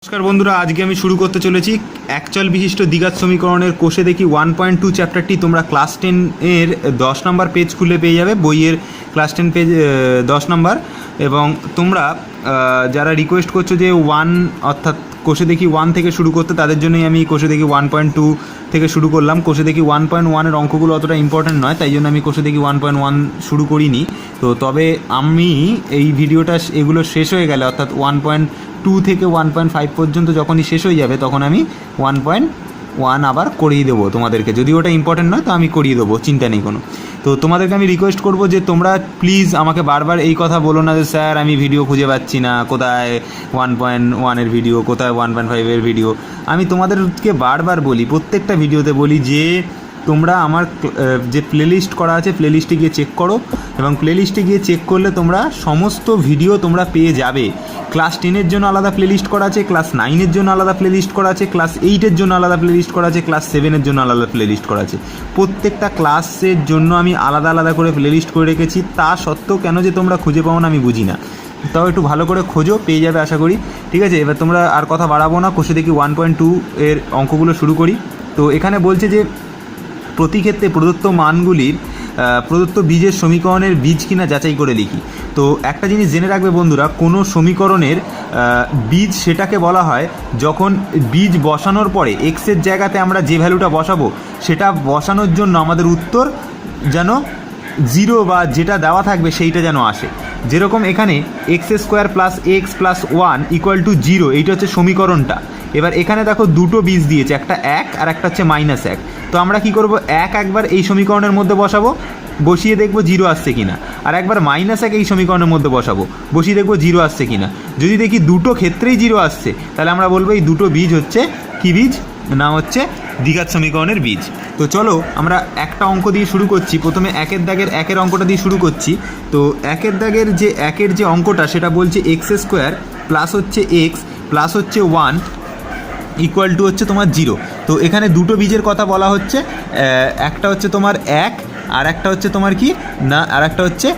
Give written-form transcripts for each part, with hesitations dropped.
নমস্কার বন্ধুরা, আজকে আমি শুরু করতে চলেছি একচল বিশিষ্ট দ্বিঘাত সমীকরণের কোষে দেখি 1.2 চ্যাপ্টারটি তোমরা ক্লাস 10 এর 10 নম্বর পেজ খুলে পেয়ে যাবে, বইয়ের ক্লাস 10 পেজ 10 নম্বর। এবং তোমরা যারা রিকোয়েস্ট করছো যে 1 অর্থাৎ কোষে দেখি 1 থেকে শুরু করতে, তাদের জন্যই আমি কোষে দেখি 1.2 থেকে শুরু করলাম। কোষে দেখি 1.1 এর অঙ্কগুলো অতটা ইম্পর্টেন্ট নয়, তাই জন্য আমি কোষে দেখি 1.1 শুরু করিনি। তবে আমি এই ভিডিওটা এগুলো শেষ হয়ে গেলে অর্থাৎ 1.2 থেকে 1.5 পর্যন্ত যখনই শেষ হয়ে যাবে তখন আমি 1.1 আবার করিয়ে দেবো তোমাদেরকে। যদি ওটা ইম্পর্টেন্ট নয় তো আমি করিয়ে দেবো, চিন্তা নেই কোনো। তো তোমাদেরকে আমি রিকোয়েস্ট করব যে তোমরা প্লিজ আমাকে বারবার এই কথা বলো না যে স্যার আমি ভিডিও খুঁজে পাচ্ছি না, কোথায় 1.1 এর ভিডিও, কোথায় 1.5 এর ভিডিও। আমি তোমাদেরকে বারবার বলি, প্রত্যেকটা ভিডিওতে বলি যে তোমরা আমার যে প্লেলিস্ট করা আছে প্লেলিস্টে গিয়ে চেক করো, এবং প্লেলিস্টে গিয়ে চেক করলে তোমরা সমস্ত ভিডিও তোমরা পেয়ে যাবে। ক্লাস 10-এর জন্য আলাদা প্লেলিস্ট করা আছে, ক্লাস 9-এর জন্য আলাদা প্লেলিস্ট করা আছে, ক্লাস 8-এর জন্য আলাদা প্লেলিস্ট করা আছে, ক্লাস 7-এর জন্য আলাদা প্লেলিস্ট করা আছে। প্রত্যেকটা ক্লাসের জন্য আমি আলাদা আলাদা করে প্লেলিস্ট করে রেখেছি। তা সত্ত্বেও কেন যে তোমরা খুঁজে পাও না আমি বুঝি না। তাও একটু ভালো করে খোঁজো, পেয়ে যাবে আশা করি। ঠিক আছে, এবার তোমরা আর কথা বাড়াবো না, কোষে দেখি 1.2 এর অঙ্কগুলো শুরু করি। তো এখানে বলছে যে প্রতি ক্ষেত্রে প্রদত্ত মানগুলির প্রদত্ত বীজের সমীকরণের বীজ কিনা যাচাই করে লিখি। তো একটা জিনিস জেনে রাখবে বন্ধুরা, কোনো সমীকরণের বীজ সেটাকে বলা হয় যখন বীজ বসানোর পরে এক্সের জায়গাতে আমরা যে ভ্যালুটা বসাবো সেটা বসানোর জন্য আমাদের উত্তর যেন 0 বা যেটা দেওয়া থাকবে সেইটা যেন আসে। যেরকম এখানে x² plus x plus 1 equal to 0, এইটা হচ্ছে সমীকরণটা। এবার এখানে দেখো দুটো বীজ দিয়েছে, একটা 1 আর একটা হচ্ছে -1। তো আমরা কি করব, একবার এই সমীকরণের মধ্যে বসাবো, বসিয়ে দেখব 0 আসছে কিনা, আর একবার -1 এই সমীকরণের মধ্যে বসাবো, বসিয়ে দেখব 0 আসছে কিনা। যদি দেখি দুটো ক্ষেত্রেই 0 আসছে তাহলে আমরা বলবো এই দুটো বীজ হচ্ছে কি বীজ, না হচ্ছে দ্বিঘাত সমীকরণের বীজ। তো চলো আমরা একটা অঙ্ক দিয়ে শুরু করছি। প্রথমে একের দাগের একের অঙ্কটা দিয়ে শুরু করছি। তো একের দাগের যে একের যে অঙ্কটা সেটা বলছে x² প্লাস হচ্ছে x প্লাস হচ্ছে 1 ইকুয়াল টু হচ্ছে তোমার 0। তো এখানে দুটো বীজের কথা বলা হচ্ছে, একটা হচ্ছে তোমার 1 আর একটা হচ্ছে তোমার কি না, আর একটা হচ্ছে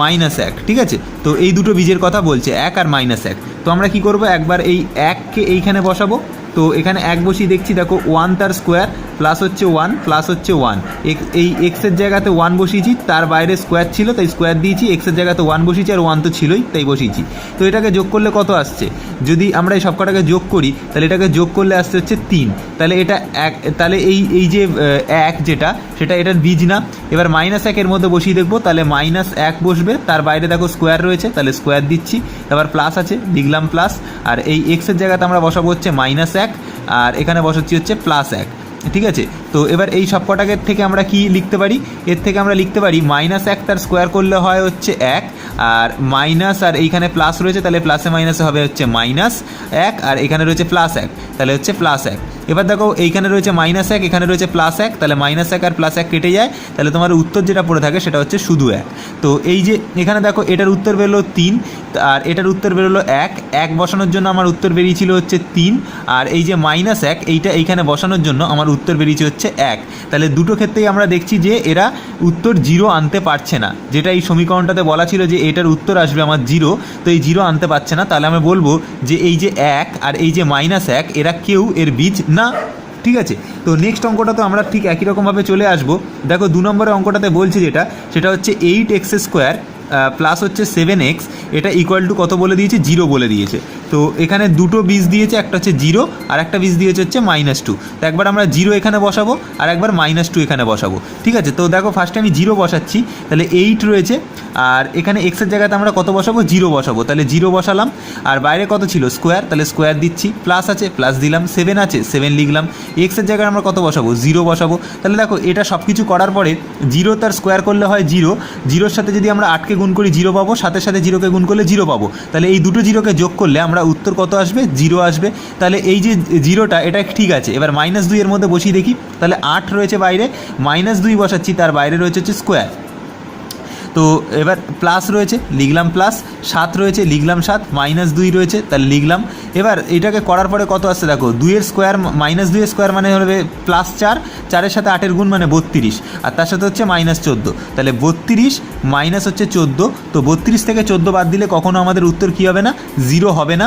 -1। ঠিক আছে, তো এই দুটো বীজের কথা বলছে, 1 আর -1। তো আমরা কি করব, একবার এই 1কে এইখানে বসাবো। তো এখানে 1 বসিয়ে দেখছি, দেখো 1 তার স্কোয়ার প্লাস হচ্ছে 1 প্লাস হচ্ছে 1। এই এক্সের জায়গাতে 1 বসিয়েছি, তার বাইরে স্কোয়ার ছিল তাই স্কোয়ার দিয়েছি, এক্সের জায়গাতে 1 বসিয়েছি আর 1 তো ছিলই তাই বসিয়েছি। তো এটাকে যোগ করলে কত আসছে, যদি আমরা এই সবকটাকে যোগ করি তাহলে এটাকে যোগ করলে আসছে হচ্ছে 3। তাহলে এটা তাহলে এই যে 1 যেটা সেটা এটার বীজ না। এবার -1 এর মধ্যে বসিয়ে দেখবো, তাহলে -1 বসবে, তার বাইরে দেখো স্কোয়ার রয়েছে তাহলে স্কোয়ার দিচ্ছি, তারপর প্লাস আছে লিখলাম প্লাস, আর এই এক্সের জায়গাতে আমরা বসাবো হচ্ছে -1 আর এখানে বসাচ্ছি হচ্ছে +1। ঠিক আছে, তো এবার এই সবকটাকে থেকে আমরা কি লিখতে পারি, এর থেকে আমরা লিখতে পারি -1 তার স্কোয়ার করলে হয় হচ্ছে 1, আর মাইনাস আর এইখানে প্লাস রয়েছে তাহলে প্লাসে মাইনাসে হবে হচ্ছে -1, আর এখানে রয়েছে +1 তাহলে হচ্ছে +1। এবার দেখো এইখানে রয়েছে -1, এখানে রয়েছে +1, তাহলে -1 আর +1 কেটে যায়, তাহলে তোমার উত্তর যেটা পড়ে থাকে সেটা হচ্ছে শুধু 1। তো এই যে এখানে দেখো এটার উত্তর বেরোলো 3 আর এটার উত্তর বেরোলো 1 বসানোর জন্য আমার উত্তর বেরিয়েছিল হচ্ছে 3, আর এই যে -1 এইটা এইখানে বসানোর জন্য আমার উত্তর বেরিয়েছে হচ্ছে 1। তাহলে দুটো ক্ষেত্রেই আমরা দেখছি যে এরা উত্তর 0 আনতে পারছে না, যেটা এই সমীকরণটাতে বলা ছিল যে এটার উত্তর আসবে আমার 0, তো এই 0 আনতে পারছে না। তাহলে আমি বলবো যে এই যে 1 আর এই যে -1 এরা কেউ এর বীজ না। ঠিক আছে, তো নেক্সট অঙ্কটা তো আমরা ঠিক একই রকমভাবে চলে আসবো। দেখো 2 নম্বরের অঙ্কটাতে বলছে সেটা হচ্ছে 8x² প্লাস হচ্ছে 7x, এটা ইকুয়াল টু কত বলে দিয়েছে, 0 বলে দিয়েছে। তো এখানে দুটো বীজ দিয়েছে, একটা হচ্ছে 0 আর একটা বীজ দিয়েছে হচ্ছে -2। তো একবার আমরা 0 এখানে বসাবো আর একবার -2 এখানে বসাবো। ঠিক আছে, তো দেখো ফার্স্টে আমি 0 বসাচ্ছি, তাহলে 8 রয়েছে, আর এখানে এক্সের জায়গাতে আমরা কত বসাবো, 0 বসাবো, তাহলে 0 বসালাম, আর বাইরে কত ছিল স্কোয়ার, তাহলে স্কোয়ার দিচ্ছি, প্লাস আছে প্লাস দিলাম, 7 আছে 7 লিখলাম, এক্সের জায়গায় আমরা কত বসাবো, 0 বসাবো। তাহলে দেখো এটা সব কিছু করার পরে 0 তার স্কোয়ার করলে হয় 0, 0-র সাথে যদি আমরা 8কে গুণ করি 0 পাবো, সাথে 0কে গুণ করলে 0 পাবো, তাহলে এই দুটো 0কে যোগ করলে আমরা উত্তর কত আসবে, 0 আসবে। তাহলে এই যে 0টা এটা ঠিক আছে। এবার -2 এর মধ্যে বসিয়ে দেখি, তাহলে 8 রয়েছে বাইরে, -2 বসাচ্ছি, তার বাইরে রয়েছে হচ্ছে স্কোয়ার। তো এবার প্লাস রয়েছে লিখলাম প্লাস, 7 রয়েছে লিখলাম 7, -2 রয়েছে তাহলে লিখলাম। এবার এটাকে করার পরে কত আসছে দেখো, 2 স্কোয়ার -2 স্কোয়ার মানে হবে +4, 4-এর সাথে 8-এর গুণ মানে 32, আর তার সাথে হচ্ছে -14, তাহলে 32 মাইনাস হচ্ছে 14। তো 32 থেকে 14 বাদ দিলে কখনো আমাদের উত্তর কী হবে না, 0 হবে না।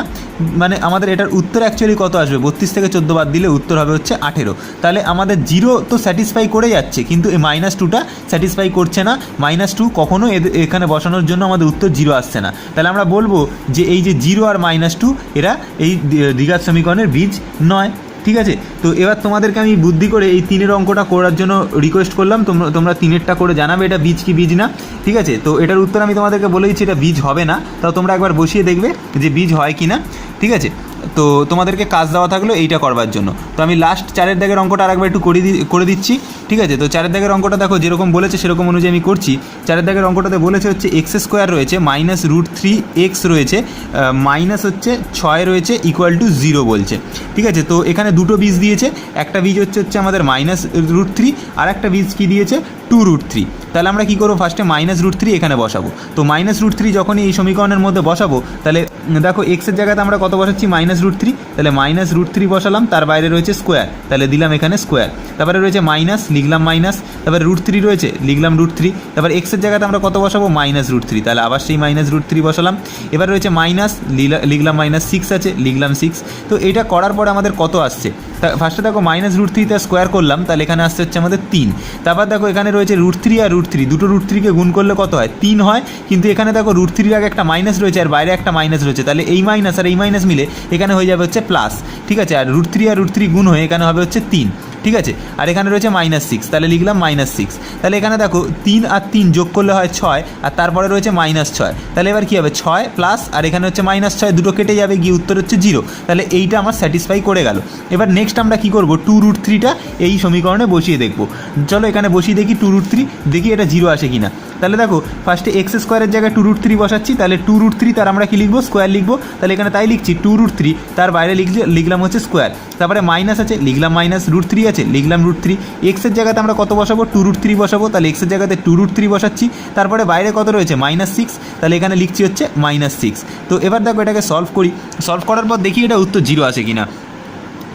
মানে আমাদের এটার উত্তর অ্যাকচুয়ালি কত আসবে, 32 থেকে 14 বাদ দিলে উত্তর হবে হচ্ছে 18। তাহলে আমাদের 0 তো স্যাটিসফাই করে যাচ্ছে, কিন্তু এই -2টা স্যাটিসফাই করছে না। -2 কখনো এখানে বসানোর জন্য আমাদের উত্তর 0 আসছে না। তাহলে আমরা বলবো যে এই যে 0 আর -2 এরা এই দ্বিঘাত সমীকরণের বীজ নয়। ঠিক আছে, তো এবার তোমাদেরকে আমি বুদ্ধি করে এই 3-এর অঙ্কটা করার জন্য রিকোয়েস্ট করলাম, তোমরা 3-এরটা করে জানাবে এটা বীজ কি বীজ না। ঠিক আছে, তো এটার উত্তর আমি তোমাদেরকে বলে দিচ্ছি এটা বীজ হবে না, তাও তোমরা একবার বসিয়ে দেখবে যে বীজ হয় কি না। ঠিক আছে, তো তোমাদেরকে কাজ দেওয়া থাকলো এইটা করবার জন্য। তো আমি লাস্ট 4-এর দাগের অঙ্কটা আরেকবার একটু করে দিচ্ছি। ঠিক আছে, তো 4-এর দাগের অঙ্কটা দেখো যেরকম বলেছে সেরকম অনুযায়ী আমি করছি। 4-এর দাগের অঙ্কটাতে বলেছে হচ্ছে x² রয়েছে, -√3x রয়েছে, মাইনাস হচ্ছে 6 রয়েছে, =0 বলছে। ঠিক আছে, তো এখানে দুটো বীজ দিয়েছে, একটা বীজ হচ্ছে আমাদের -√3, আর একটা বীজ কি দিয়েছে 2√3। তাহলে আমরা কী করবো, ফার্স্টে -√3 এখানে বসাবো। তো -√3 যখনই এই সমীকরণের মধ্যে বসাবো, তাহলে দেখো এক্সের জায়গাতে আমরা কত বসাচ্ছি, -√3, তাহলে -√3 বসালাম, তার বাইরে রয়েছে স্কোয়ার, তাহলে দিলাম এখানে স্কোয়ার, তারপরে রয়েছে মাইনাস, লিখলাম মাইনাস, তারপরে √3 রয়েছে, লিখলাম √3, তারপর এক্সের জায়গাতে আমরা কত বসাবো, -√3, তাহলে আবার সেই -√3 বসালাম। এবার রয়েছে মাইনাস, লিখলাম -6 আছে, লিখলাম 6। তো এটা করার পরে আমাদের কত আসছে, ফার্স্টে দেখো -√3 তে স্কোয়ার করলাম, তাহলে এখানে আসছে হচ্ছে আমাদের 3। তারপর দেখো এখানে রয়েছে √3 আর √3, দুটো √3কে গুণ করলে কত হয়, 3 হয়। কিন্তু এখানে দেখো √3 আগে একটা মাইনাস রয়েছে আর বাইরে একটা মাইনাস রয়েছে, তাহলে এই মাইনাস আর এই মাইনাস মিলে এখানে হয়ে যাবে হচ্ছে প্লাস। ঠিক আছে, আর √3 আর √3 গুণ হয়ে এখানে হবে হচ্ছে 3। ঠিক আছে, আর এখানে রয়েছে -6, তাহলে লিখলাম -6। তাহলে এখানে দেখো 3 আর 3 যোগ করলে হয় 6, আর তারপরে রয়েছে -6, তাহলে এবার কী হবে 6 প্লাস, আর এখানে হচ্ছে -6, দুটো কেটে যাবে, গিয়ে উত্তর হচ্ছে 0। তাহলে এইটা আমার স্যাটিসফাই করে গেল। এবার নেক্সট আমরা কী করবো, 2√3টা এই সমীকরণে বসিয়ে দেখবো। চলো এখানে বসিয়ে দেখি 2√3, দেখি এটা 0 আসে কি না। তাহলে দেখো ফার্স্টে x² জায়গায় 2√3 বসাচ্ছি, তাহলে 2√3 তার আমরা কি লিখবো, স্কোয়ার লিখবো। তাহলে এখানে তাই লিখছি 2√3, তার বাইরে লিখলাম হচ্ছে স্কোয়ার, তারপরে মাইনাস আছে, লিখলাম মাইনাস, √3 আছে, লিখলাম √3। এক্সের জায়গাতে আমরা কত বসাবো, 2√3 বসাবো, তাহলে এক্সের জায়গাতে 2√3 বসাচ্ছি, তারপরে বাইরে কত রয়েছে, -6, তাহলে এখানে লিখছি হচ্ছে -6। তো এবার দেখো এটাকে সলভ করি, সলভ করার পর দেখি এটা উত্তর 0 আসে কিনা।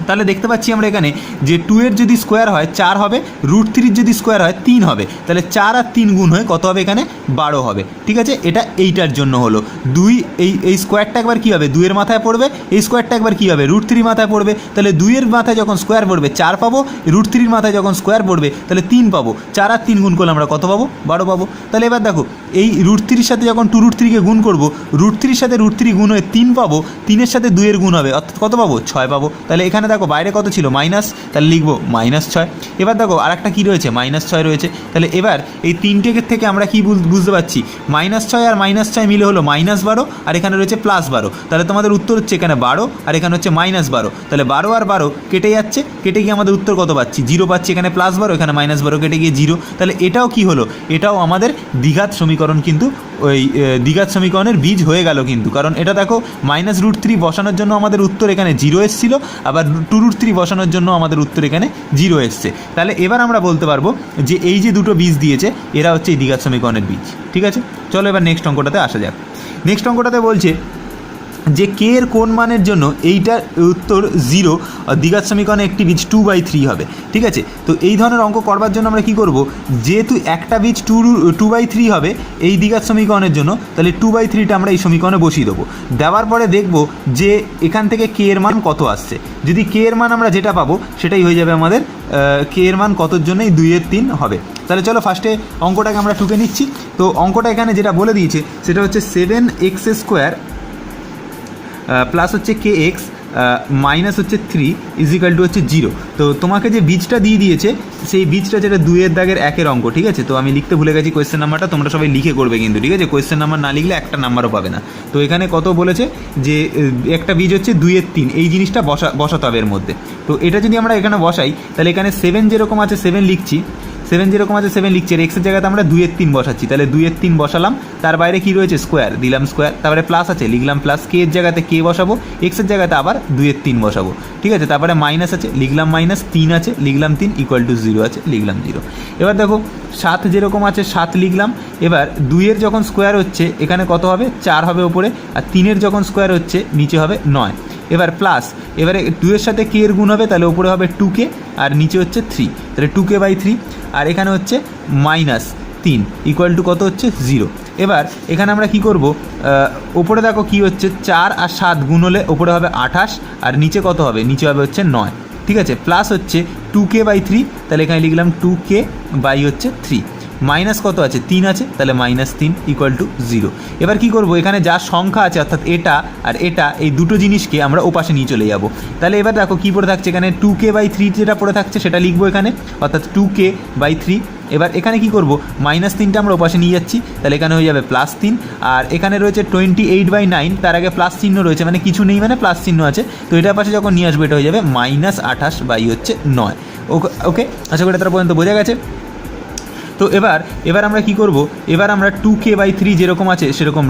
তাহলে দেখতে পাচ্ছি আমরা এখানে যে 2 এর যদি স্কোয়ার হয় 4 হবে, √3 যদি স্কোয়ার হয় 3 হবে, তাহলে 4 আর 3 গুণ হয়ে কত হবে, এখানে 12 হবে। ঠিক আছে, এটা এইটার জন্য হলো 2, এই স্কোয়ারটা একবার কী হবে, 2 এর মাথায় পড়বে, এই স্কোয়ারটা একবার কী হবে, √3 মাথায় পড়বে, তাহলে 2 এর মাথায় যখন স্কোয়ার পড়বে 4 পাবো, √3 মাথায় যখন স্কোয়ার পড়বে তাহলে 3 পাবো, 4 আর 3 গুণ করলে আমরা কত পাবো, 12 পাবো। তাহলে এবার দেখো এই √3 সাথে যখন 2√3কে গুণ করবো, √3 সাথে √3 গুণ হয়ে 3 পাবো, 3-এর সাথে 2 এর গুণ হবে, অর্থাৎ কত পাবো, 6 পাবো। তাহলে এখানে দেখো বাইরে কত ছিল, মাইনাস, তাহলে লিখবো -6। এবার দেখো আর একটা কী রয়েছে, -6 রয়েছে। তাহলে এবার এই 3টে থেকে আমরা কি বুঝতে পারছি, -6 আর -6 মিলে হলো -12, আর এখানে রয়েছে +12। তাহলে তোমাদের উত্তর হচ্ছে এখানে 12, আর এখানে হচ্ছে -12। তাহলে 12 আর 12 কেটে যাচ্ছে, কেটে গিয়ে আমাদের উত্তর কত পাচ্ছি, 0 পাচ্ছি। এখানে +12, এখানে -12 কেটে গিয়ে 0। তাহলে এটাও কি হলো, এটাও আমাদের দ্বিঘাত সমীকরণ, কিন্তু ওই দ্বিঘাত সমীকরণের বীজ হয়ে গেল কিন্তু, কারণ এটা দেখো -√3 বসানোর জন্য আমাদের উত্তর এখানে 0 এসেছিল, আবার 2√3 বসানোর জন্য আমাদের উত্তর এখানে 0 এসছে। তাহলে এবার আমরা বলতে পারবো যে এই যে দুটো বীজ দিয়েছে এরা হচ্ছে এই দ্বিঘাত সমীকরণের বীজ। ঠিক আছে, চলো এবার নেক্সট অঙ্কটাতে আসা যাক। নেক্সট অঙ্কটাতে বলছে যে কে এর কোন মানের জন্য এইটার উত্তর 0, দ্বিঘাত সমীকরণে একটি বীজ 2/3 হবে। ঠিক আছে, তো এই ধরনের অঙ্ক করবার জন্য আমরা কি করব, যেহেতু একটা বীজ 2/3 হবে এই দ্বিঘাত সমীকরণের জন্য, তাহলে 2/3টা আমরা এই সমীকরণে বসিয়ে দেবো। দেওয়ার পরে দেখব যে এখান থেকে কে এর মান কত আসছে। যদি কে এর মান আমরা যেটা পাবো সেটাই হয়ে যাবে আমাদের কে এর মান কতর জন্য, এই 2/3 হবে। তাহলে চলো ফার্স্টে অঙ্কটাকে আমরা টুকে নিচ্ছি। তো অঙ্কটা এখানে যেটা বলে দিয়েছে সেটা হচ্ছে 7x² প্লাস হচ্ছে kx মাইনাস হচ্ছে 3 = হচ্ছে 0। তো তোমাকে যে বীজটা দিয়ে দিয়েছে সেই বীজটা যেটা 2-এর দাগের 1-এর অঙ্ক। ঠিক আছে, তো আমি লিখতে ভুলে গেছি কোয়েশ্চেন নাম্বারটা, তোমরা সবাই লিখে করবে কিন্তু। ঠিক আছে, কোয়েশ্চেন নাম্বার না লিখলে একটা নাম্বারও পাবে না। তো এখানে কত বলেছে যে একটা বীজ হচ্ছে 2/3, এই জিনিসটা বসাতে হবে এর মধ্যে। তো এটা যদি আমরা এখানে বসাই তাহলে এখানে 7 যেরকম আছে 7 লিখছি, 7 যেরকম আছে 7 লিখছি, আর এক্সের জায়গাতে আমরা 2-3 বসাচ্ছি, তাহলে 2-3 বসালাম, তার বাইরে কি রয়েছে স্কোয়ার, দিলাম স্কোয়ার, তারপরে প্লাস আছে লিখলাম প্লাস, কে এর জায়গাতে কে বসাবো, এক্সের জায়গাতে আবার 2-3 বসাবো, ঠিক আছে, তারপরে মাইনাস আছে লিখলাম মাইনাস, 3 আছে লিখলাম 3, ইকুয়াল টু 0 আছে লিখলাম 0। এবার দেখো 7 যেরকম আছে 7 লিখলাম, এবার 2-এর যখন স্কোয়ার হচ্ছে এখানে কত হবে, 4 হবে ওপরে, আর 3-এর যখন স্কোয়ার হচ্ছে নিচে হবে 9। এবার প্লাস, এবারে 2-এর সাথে কে এর গুণ হবে, তাহলে ওপরে হবে 2k আর নিচে হচ্ছে 3, তাহলে 2k/3, আর এখানে হচ্ছে মাইনাস 3 ইকুয়াল টু কত হচ্ছে 0। এবার এখানে আমরা কি করব, ওপরে দেখো কি হচ্ছে 4 আর 7 গুণ হলে ওপরে হবে 28 আর নিচে কত হবে, নিচে হবে হচ্ছে 9, ঠিক আছে, প্লাস হচ্ছে 2k/3, তাহলে এখানে লিখলাম 2k/3, মাইনাস কত আছে 3 আছে, তাহলে -3 ইকুয়াল টু 0। এবার কি করব, এখানে যা সংখ্যা আছে অর্থাৎ এটা আর এটা, এই দুটো জিনিসকে আমরা ওপাশে নিয়ে চলে যাব। তাহলে এবার দেখো কী পড়ে থাকছে, এখানে 2k/3 যেটা পড়ে থাকছে সেটা লিখবো এখানে, অর্থাৎ 2k/3। এবার এখানে কি করব, -3টা আমরা ওপাশে নিয়ে যাচ্ছি, তাহলে এখানে হয়ে যাবে +3, আর এখানে রয়েছে 28/9, তার আগে প্লাস চিহ্ন রয়েছে, মানে কিছু নেই মানে প্লাস চিহ্ন আছে, তো এটার পাশে যখন নিয়ে আসবো এটা হয়ে যাবে -28/9। ওকে, আশা করি তার পর্যন্ত বোঝা গেছে। তো এবার আমরা কি করব, এবার আমরা 2k/3 যেরকম আছে সেরকম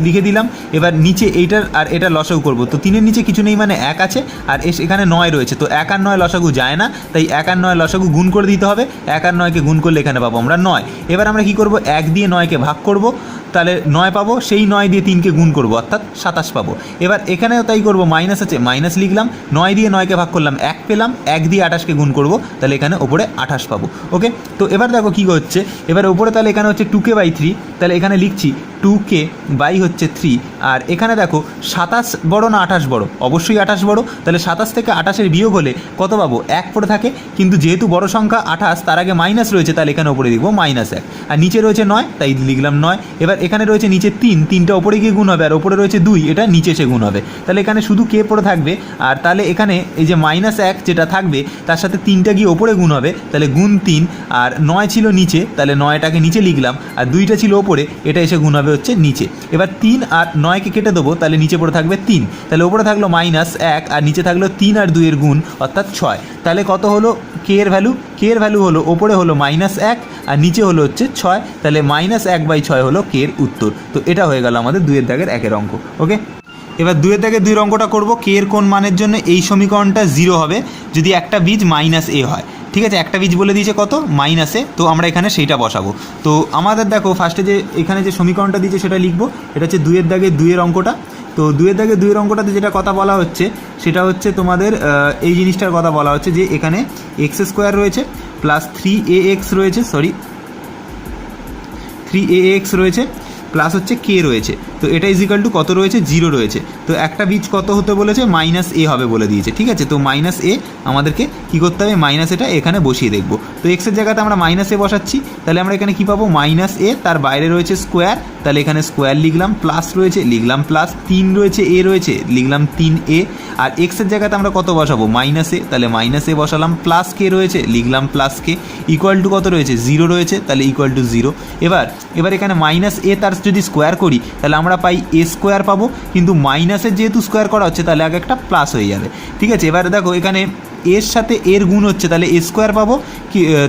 লিখে দিলাম। এবার নিচে এইটার আর এটা লসাগু করব, তো 3-এর নিচে কিছু নেই মানে 1 আছে, আর এখানে 9 রয়েছে, তো 1 আর 9 লসাগু যায় না, তাই 1 আর 9 লসাগু গুণ করে দিতে হবে, 1 আর 9কে গুণ করলে এখানে পাবো আমরা 9। এবার আমরা কি করব, 1 দিয়ে 9কে ভাগ করব, তাহলে 9 পাবো, সেই 9 দিয়ে 3কে গুণ করব অর্থাৎ 27 পাবো। এবার এখানেও তাই করব, মাইনাস আছে মাইনাস লিখলাম, 9 দিয়ে 9কে ভাগ করলাম 1 পেলাম, 1 দিয়ে 28কে গুণ করব, তাহলে এখানে ওপরে 28 পাবো। ওকে, তো এবার দেখো কী হচ্ছে, এবার ওপরে তাহলে এখানে হচ্ছে 2k/3, তাহলে এখানে লিখছি 2k/3, আর এখানে দেখো 27 বড় না 28 বড়, অবশ্যই 28 বড়, তাহলে 27 থেকে 28-এর বিয়োগ হলে কত পাবো, 1 পড়ে থাকে, কিন্তু যেহেতু বড় সংখ্যা 28 তার আগে মাইনাস রয়েছে, তাহলে এখানে ওপরে লিখবো -1, আর নিচে রয়েছে 9 তাই লিখলাম 9। এবার এখানে রয়েছে নিচে 3টা ওপরে গিয়ে গুণ হবে, আর ওপরে রয়েছে 2, এটা নিচে এসে গুণ হবে, তাহলে এখানে শুধু কে পড়ে থাকবে, আর তাহলে এখানে এই যে -1 যেটা থাকবে তার সাথে 3টা গিয়ে ওপরে গুণ হবে, তাহলে গুণ 3, আর 9 ছিল নিচে, তাহলে 9টাকে নিচে লিখলাম, আর 2টা ছিল ওপরে, এটা এসে গুণ হবে হচ্ছে নিচে। এবার 3 আর 9কে কেটে দেবো, তাহলে নিচে পড়ে থাকবে 3, তাহলে ওপরে থাকলো -1 আর নিচে থাকলো 3 আর 2 এর গুণ অর্থাৎ 6। তাহলে কত হলো কে এর ভ্যালু, কে এর ভ্যালু হলো ওপরে হলো -1 আর নিচে হলো হচ্ছে 6, তাহলে -1/6 হলো কে এর উত্তর। তো এটা হয়ে গেল আমাদের 2-এর দাগের 1-এর অঙ্ক। ওকে, এবার 2-এর দাগের 2 অঙ্কটা করবো, কে এর কোন মানের জন্য এই সমীকরণটা 0 হবে যদি একটা বীজ -a হয়। ঠিক আছে, একটা বীজ বলে দিয়েছে কত, -a, তো আমরা এখানে সেইটা বসাবো। তো আমাদের দেখো ফার্স্টে যে এখানে যে সমীকরণটা দিয়েছে সেটা লিখবো, এটা হচ্ছে 2-এর দাগের 2-এর অঙ্কটা। তো 2-এর দাগের 2-এর অঙ্কটাতে যেটা কথা বলা হচ্ছে সেটা হচ্ছে তোমাদের এই জিনিসটার কথা বলা হচ্ছে যে এখানে x² রয়েছে প্লাস 3ax রয়েছে, 3ax রয়েছে প্লাস হচ্ছে কে রয়েছে, তো এটা ইজিক্যাল টু কত রয়েছে, 0 রয়েছে। তো একটা বীজ কত হতে বলেছে, -a হবে বলে দিয়েছে। ঠিক আছে, তো -a আমাদেরকে কী করতে হবে, এটা এখানে বসিয়ে দেখবো। তো এক্সের জায়গাতে আমরা -a বসাচ্ছি, তাহলে আমরা এখানে কী পাবো, -a, তার বাইরে রয়েছে স্কোয়ার, তাহলে এখানে স্কোয়ার লিখলাম, প্লাস রয়েছে লিখলাম প্লাস, 3 রয়েছে a রয়েছে লিখলাম 3a, আর এক্সের জায়গাতে আমরা কত বসাবো, -a, তাহলে -a বসালাম, প্লাস কে রয়েছে লিখলাম প্লাস কে, ইকুয়াল টু কত রয়েছে, 0 রয়েছে, তাহলে ইকুয়াল টু 0। এবার এখানে -a তার যদি স্কোয়ার করি তাহলে আমরা পাই a² পাবো, কিন্তু মাইনাসের যেহেতু স্কোয়ার করা হচ্ছে তাহলে আগে একটা প্লাস হয়ে যাবে। ঠিক আছে, এবার দেখো এখানে এর সাথে এর গুণ হচ্ছে, তাহলে a² পাবো,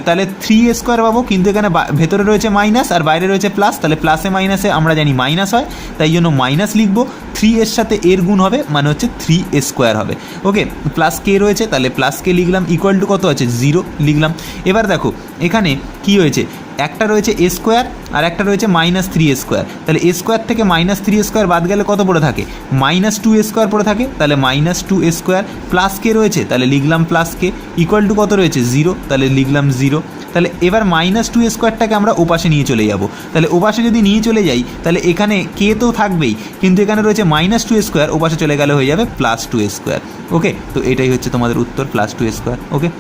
তাহলে 3a² পাবো, কিন্তু এখানে ভেতরে রয়েছে মাইনাস আর বাইরে রয়েছে প্লাস, তাহলে প্লাসে মাইনাসে আমরা জানি মাইনাস হয়, তাই জন্য মাইনাস লিখবো, 3 এর সাথে এর গুণ হবে মানে হচ্ছে 3a² হবে। ওকে, প্লাস কে রয়েছে, তাহলে প্লাস কে লিখলাম, ইকুয়াল টু কত আছে, 0 লিখলাম। এবার দেখো এখানে কি হয়েছে, একটা রয়েছে a² আর একটা রয়েছে -3a², তাহলে a² থেকে -3a² বাদ গেলে কত পড়ে থাকে, -2a² পড়ে থাকে, তাহলে -2a², প্লাস কে রয়েছে তাহলে লিখলাম প্লাস কে, ইকুয়াল টু কত রয়েছে, 0, তাহলে লিখলাম 0। তাহলে এবার -2a²টাকে আমরা ওপাশে নিয়ে চলে যাব, তাহলে ওপাশে যদি নিয়ে চলে যাই তাহলে এখানে কে তো থাকবেই, কিন্তু এখানে রয়েছে -2a², ওপাশে চলে গেলে হয়ে যাবে +2a²। ওকে, তো এটাই হচ্ছে তোমাদের উত্তর, +2a²। ওকে,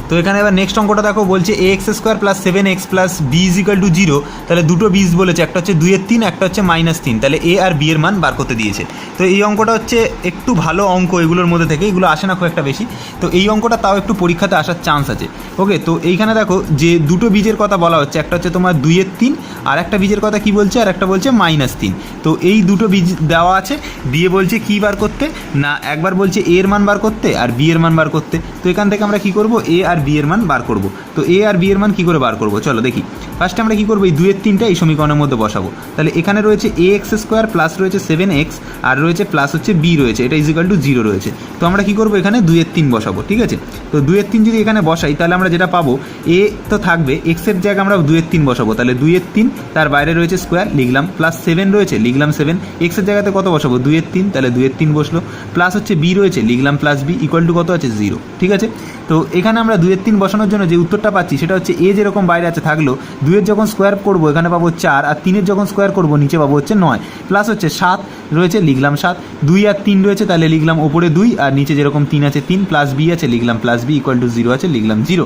তো এখানে এবার নেক্সট অঙ্কটা দেখো, বলছে ax² + 7x + b = 0, তাহলে দুটো বীজ বলেছে, একটা হচ্ছে 2/3, একটা হচ্ছে -3, তাহলে a আর b এর মান বার করতে দিয়েছে। তো এই অঙ্কটা হচ্ছে একটু ভালো অঙ্ক এগুলোর মধ্যে থেকে, এগুলো আসে না খুব একটা বেশি, তো এই অঙ্কটা তাও একটু পরীক্ষাতে আসার চান্স আছে। ওকে, তো এইখানে দেখো যে দুটো বীজের কথা বলা হচ্ছে, একটা হচ্ছে তোমার 2/3, আর একটা বীজের কথা কি বলছে, আর একটা বলছে -3। তো এই দুটো বীজ দেওয়া আছে, দিয়ে বলছে কি বার করতে না, একবার বলছে a এর মান বার করতে আর b এর মান বার করতে। তো এখান থেকে আমরা কি করব, a আর বি এর মান বার করব। তো এ আর বি এর মান কী করে বার করব চলো দেখি। ফার্স্টে আমরা কী করবো, এই 2 এর 3টা এই সমীকরণের মধ্যে বসাবো। তাহলে এখানে রয়েছে এ এক্স স্কোয়ার প্লাস রয়েছে 7x আর রয়েছে প্লাস হচ্ছে বি রয়েছে, এটা ইজিক্যাল টু 0 রয়েছে। তো আমরা কী করবো, এখানে 2 এর 3 বসাবো, ঠিক আছে। তো 2 এর 3 যদি এখানে বসাই তাহলে আমরা যেটা পাবো, এ তো থাকবে, এক্সের জায়গায় আমরা 2 এর 3 বসাবো, তাহলে 2 এর 3 তার বাইরে রয়েছে স্কোয়ার লিখলাম, প্লাস 7 রয়েছে লিখলাম 7, এক্সের জায়গাতে কত বসাবো 2 এর 3, তাহলে 2 এর 3 বসলো, প্লাস হচ্ছে বি রয়েছে লিখলাম প্লাস বি ইকুয়াল টু কত আছে 0, ঠিক আছে। তো এখানে আমরা 2 এর 3 বসানোর জন্য যে উত্তরটা পাচ্ছি সেটা হচ্ছে এ যেরকম বাইরে আছে থাকলো, 2 এর যখন স্কোয়ার করবো এখানে পাবো 4 আর 3 এর যখন স্কোয়ার করবো নিচে পাবো হচ্ছে 9, প্লাস হচ্ছে 7 রয়েছে লিখলাম 7, 2 আর 3 রয়েছে তাহলে লিখলাম ওপরে 2 আর নিচে যেরকম 3 আছে 3, প্লাস বি আছে লিখলাম প্লাস বি ইকুয়াল টু 0 আছে লিখলাম 0।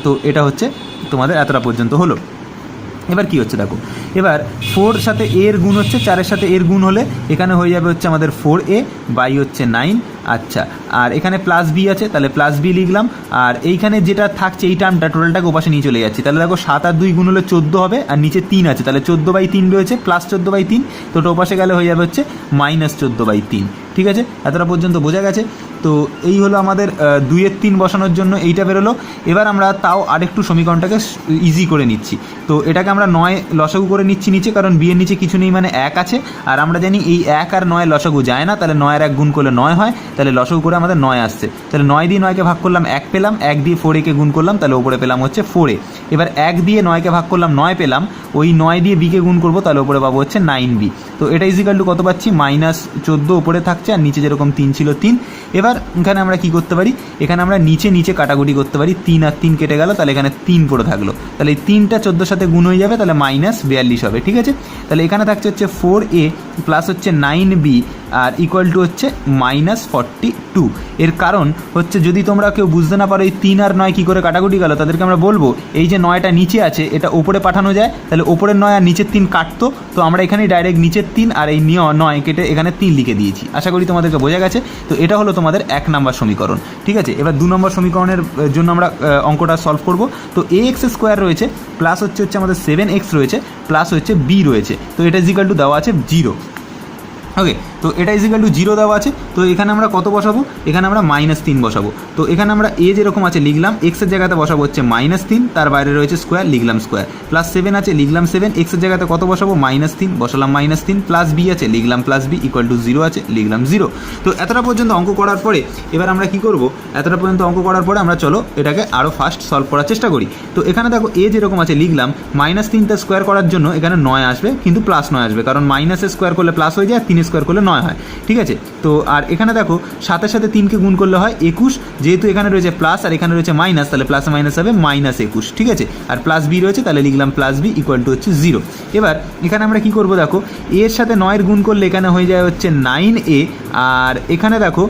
তো এটা হচ্ছে তোমাদের এতটা পর্যন্ত হলো। এবার কি হচ্ছে দেখো, এবার 4 সাথে এর গুণ হচ্ছে 4-এর সাথে এর গুণ হলে এখানে হয়ে যাবে হচ্ছে আমাদের 4a বাই হচ্ছে 9, আচ্ছা। আর এখানে প্লাস বি আছে তাহলে প্লাস বি লিখলাম, আর এইখানে যেটা থাকছে এই টার্মটা টোটালটাকে ওপাশে নিয়ে চলে যাচ্ছি, তাহলে দেখো 7 আর 2 গুণ হলে 14 হবে আর নিচে 3 আছে তাহলে 14/3 রয়েছে, প্লাস 14/3, তো ওটা ওপাশে গেলে হয়ে যাবে হচ্ছে -14/3, ঠিক আছে। এতটা পর্যন্ত বোঝা গেছে। তো এই হলো আমাদের 2 এর 3 বসানোর জন্য এইটা বেরোলো। এবার আমরা তাও আরেকটু সমীকরণটাকে ইজি করে নিচ্ছি। তো এটাকে আমরা 9 লসাগু করে নিচ্ছি নিচে, কারণ বি এর নিচে কিছু নেই মানে 1 আছে, আর আমরা জানি এই 1 আর 9 লসাগু যায় না, তাহলে 9 আর 1 গুণ করলে 9 হয়, তাহলে লসাগু করে আমাদের 9 আসছে। তাহলে 9 দিয়ে 9কে ভাগ করলাম 1 পেলাম, 1 দিয়ে 4a-কে গুণ করলাম তাহলে ওপরে পেলাম হচ্ছে 4a। এবার 1 দিয়ে 9কে ভাগ করলাম 9 পেলাম, ওই 9 দিয়ে b-কে গুণ করবো তাহলে ওপরে পাবো হচ্ছে 9b। তো এটা ইজিক্যাল টু কত পাচ্ছি, -14 ওপরে থাকছে আর নিচে যেরকম 3 ছিল 3। এবার এখানে আমরা কি করতে পারি, এখানে আমরা নিচে নিচে কাটাকুটি করতে পারি, 3 আর 3 কেটে গেল তাহলে এখানে 3 পড়ে থাকলো, তাহলে এই 3টা 14 সাথে গুণ হয়ে যাবে তাহলে -42 হবে, ঠিক আছে। তাহলে এখানে থাকছে হচ্ছে 4a প্লাস হচ্ছে 9b আর ইকুয়াল টু হচ্ছে -42। এর কারণ হচ্ছে যদি তোমরা কেউ বুঝতে না পারো এই 3 আর 9 কী করে কাটাকুটি গেল, তাদেরকে আমরা বলবো এই যে 9টা নিচে আছে এটা ওপরে পাঠানো যায়, তাহলে ওপরের 9 আর নিচের 3 কাটতো, তো আমরা এখানেই ডাইরেক্ট নিচের 3 আর এই 9 কেটে এখানে 3 লিখে দিয়েছি। আশা করি তোমাদেরকে বোঝা গেছে। তো এটা হলো তোমাদের 1 নম্বর সমীকরণ, ঠিক আছে। এবার 2 নম্বর সমীকরণের জন্য আমরা অঙ্কটা সলভ করব। তো ax স্কোয়ার রয়েছে প্লাস হচ্ছে আমাদের 7x রয়েছে প্লাস হচ্ছে b রয়েছে, তো এটা ইজিক্যাল টু দেওয়া আছে 0, ওকে। তো এটা ইজিক্যাল টু 0 দেওয়া আছে। তো এখানে আমরা কত বসাবো, এখানে আমরা -3 বসাবো। তো এখানে আমরা a যেরকম আছে লিখলাম, এক্সের জায়গাতে বসাবো হচ্ছে -3, তার বাইরে রয়েছে স্কোয়ার লিখলাম স্কোয়ার, প্লাস 7 আছে লিখলাম 7, এক্সের জায়গাতে কত বসাবো -3 বসালাম -3, প্লাস b আছে লিখলাম প্লাস b ইকুয়াল টু 0 আছে লিখলাম 0। তো এতটা পর্যন্ত অঙ্ক করার পরে এবার আমরা কি করব, এতটা পর্যন্ত অঙ্ক করার পরে আমরা চলো এটাকে আরও ফাস্ট সলভ করার চেষ্টা করি। তো এখানে দেখো a যেরকম আছে লিখলাম, -3টা স্কোয়ার করার জন্য এখানে 9 আসবে কিন্তু প্লাস 9 আসবে, কারণ মাইনাসের স্কোয়ার করলে প্লাস হয়ে যায় আর 3 স্কোয়ার করলে 9 হয়, ঠিক আছে। তো আর এখানে দেখো 7-এর সাথে 3কে গুণ করলে হয় 21, যেহেতু এখানে রয়েছে প্লাস আর এখানে রয়েছে মাইনাস তাহলে প্লাস মাইনাস হবে -21, ঠিক আছে। আর প্লাস বি রয়েছে তাহলে লিখলাম প্লাস বি ইকুয়াল টু হচ্ছে 0। এবার এখানে আমরা কি করব দেখো, এর সাথে 9-এর গুণ করলে এখানে হয়ে যায় হচ্ছে 9a, আর এখানে দেখো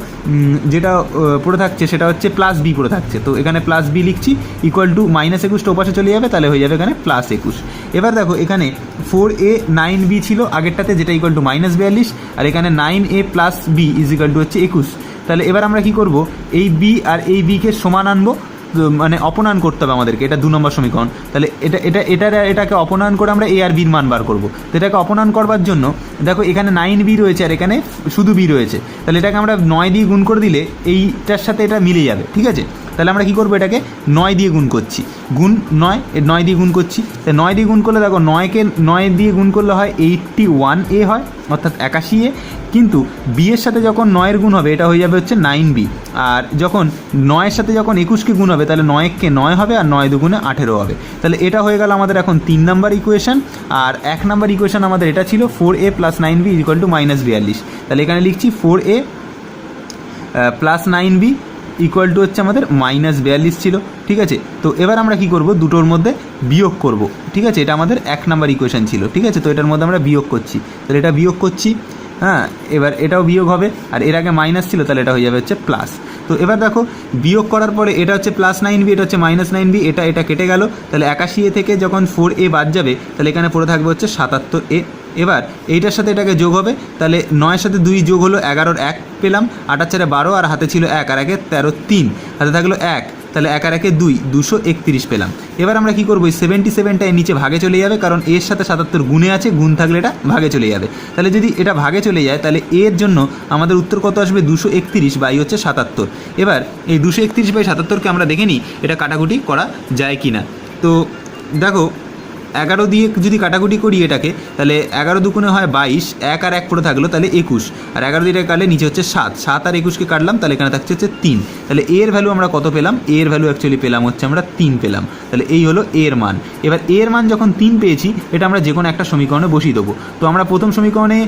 যেটা পড়ে থাকছে সেটা হচ্ছে প্লাস বি পড়ে থাকছে, তো এখানে প্লাস বি লিখছি ইকুয়াল টু -21টা ওপাশে চলে যাবে তাহলে হয়ে যাবে এখানে +21। এবার দেখো এখানে 4a 9b ছিল আগেরটাতে যেটা ইকুয়াল টু -42, আর এখানে 9a plus b is equal to হচ্ছে 21। তাহলে এবার আমরা কি করব, এই বি আর এই বিকে সমান আনবো, মানে অপনয়ন করতে হবে আমাদেরকে, এটা 2 নম্বর সমীকরণ। তাহলে এটাকে অপনয়ন করে আমরা এ আর বির মান বার করবো। তো এটাকে অপনয়ন করবার জন্য দেখো এখানে 9b রয়েছে আর এখানে শুধু বি রয়েছে, তাহলে এটাকে আমরা 9 দিয়ে গুণ করে দিলে এইটার সাথে এটা মিলে যাবে, ঠিক আছে। তাহলে আমরা কী করবো, এটাকে 9 দিয়ে গুণ করছি, গুণ 9 দিয়ে গুণ করছি। তাই 9 দিয়ে গুণ করলে দেখো 9কে 9 দিয়ে গুণ করলে হয় 81a হয়, অর্থাৎ 81a, কিন্তু বি এর সাথে যখন 9-এর গুণ হবে এটা হয়ে যাবে হচ্ছে 9b, আর যখন 9-এর সাথে যখন 21কে গুণ হবে তাহলে 9-কে 9 হবে আর 9 দুগুণে 18 হবে। তাহলে এটা হয়ে গেল আমাদের এখন 3 নম্বর ইকুয়েশন। আর 1 নম্বর ইকুয়েশন আমাদের এটা ছিল 4a plus 9b equal to -42। তাহলে এখানে লিখছি 4a plus 9b equal to হচ্ছে আমাদের -42 ছিল, ঠিক আছে। তো এবার আমরা কি করব, দুটোর মধ্যে বিয়োগ করব, ঠিক আছে। এটা আমাদের 1 নম্বর ইকুয়েশন ছিল, ঠিক আছে। তো এটার মধ্যে আমরা বিয়োগ করছি, তাহলে এটা বিয়োগ করছি, হ্যাঁ। এবার এটাও বিয়োগ হবে আর এর আগে মাইনাস ছিল তাহলে এটা হয়ে যাবে হচ্ছে প্লাস। তো এবার দেখো বিয়োগ করার পরে এটা হচ্ছে +9b, এটা হচ্ছে -9b, এটা কেটে গেল, তাহলে 81a থেকে যখন 4a বাদ যাবে তাহলে এখানে পড়ে থাকবে হচ্ছে 77a। এবার এইটার সাথে এটাকে যোগ হবে, তাহলে 9-এর সাথে 2 যোগ হলো 11-র 1 পেলাম, 8 আর 4 12 আর হাতে ছিল 1 আর 1 13 3, হাতে থাকলো 1, তাহলে 1 আর 1 2, 231 পেলাম। এবার আমরা কী করবো, 77টা নিচে ভাগে চলে যাবে, কারণ এর সাথে 77 গুণে আছে, গুণ থাকলে এটা ভাগে চলে যাবে। তাহলে যদি এটা ভাগে চলে যায় তাহলে এর জন্য আমাদের উত্তর কত আসবে, 231 বাই হচ্ছে 77। এবার এই 231 বাই 77কে আমরা দেখে নিই এটা কাটাকুটি করা যায় কি না। তো দেখো 11 দিয়ে যদি কাটাকুটি করি এটাকে, তাহলে 11 দুগুণে হয় 22, 1 আর 1 পড়ে থাকলো, তাহলে 21, আর 11 দিয়ে কাটলে নিচে হচ্ছে 7, 7 আর 21কে কাটলাম, তাহলে এখানে থাকছে হচ্ছে 3। তাহলে এর ভ্যালু আমরা কত পেলাম, এর ভ্যালু অ্যাকচুয়ালি পেলাম হচ্ছে আমরা 3 পেলাম। তাহলে এই হলো এর মান। এবার এর মান যখন 3 পেয়েছি, এটা আমরা যে কোনো একটা সমীকরণে বসিয়ে দেবো। তো আমরা প্রথম সমীকরণে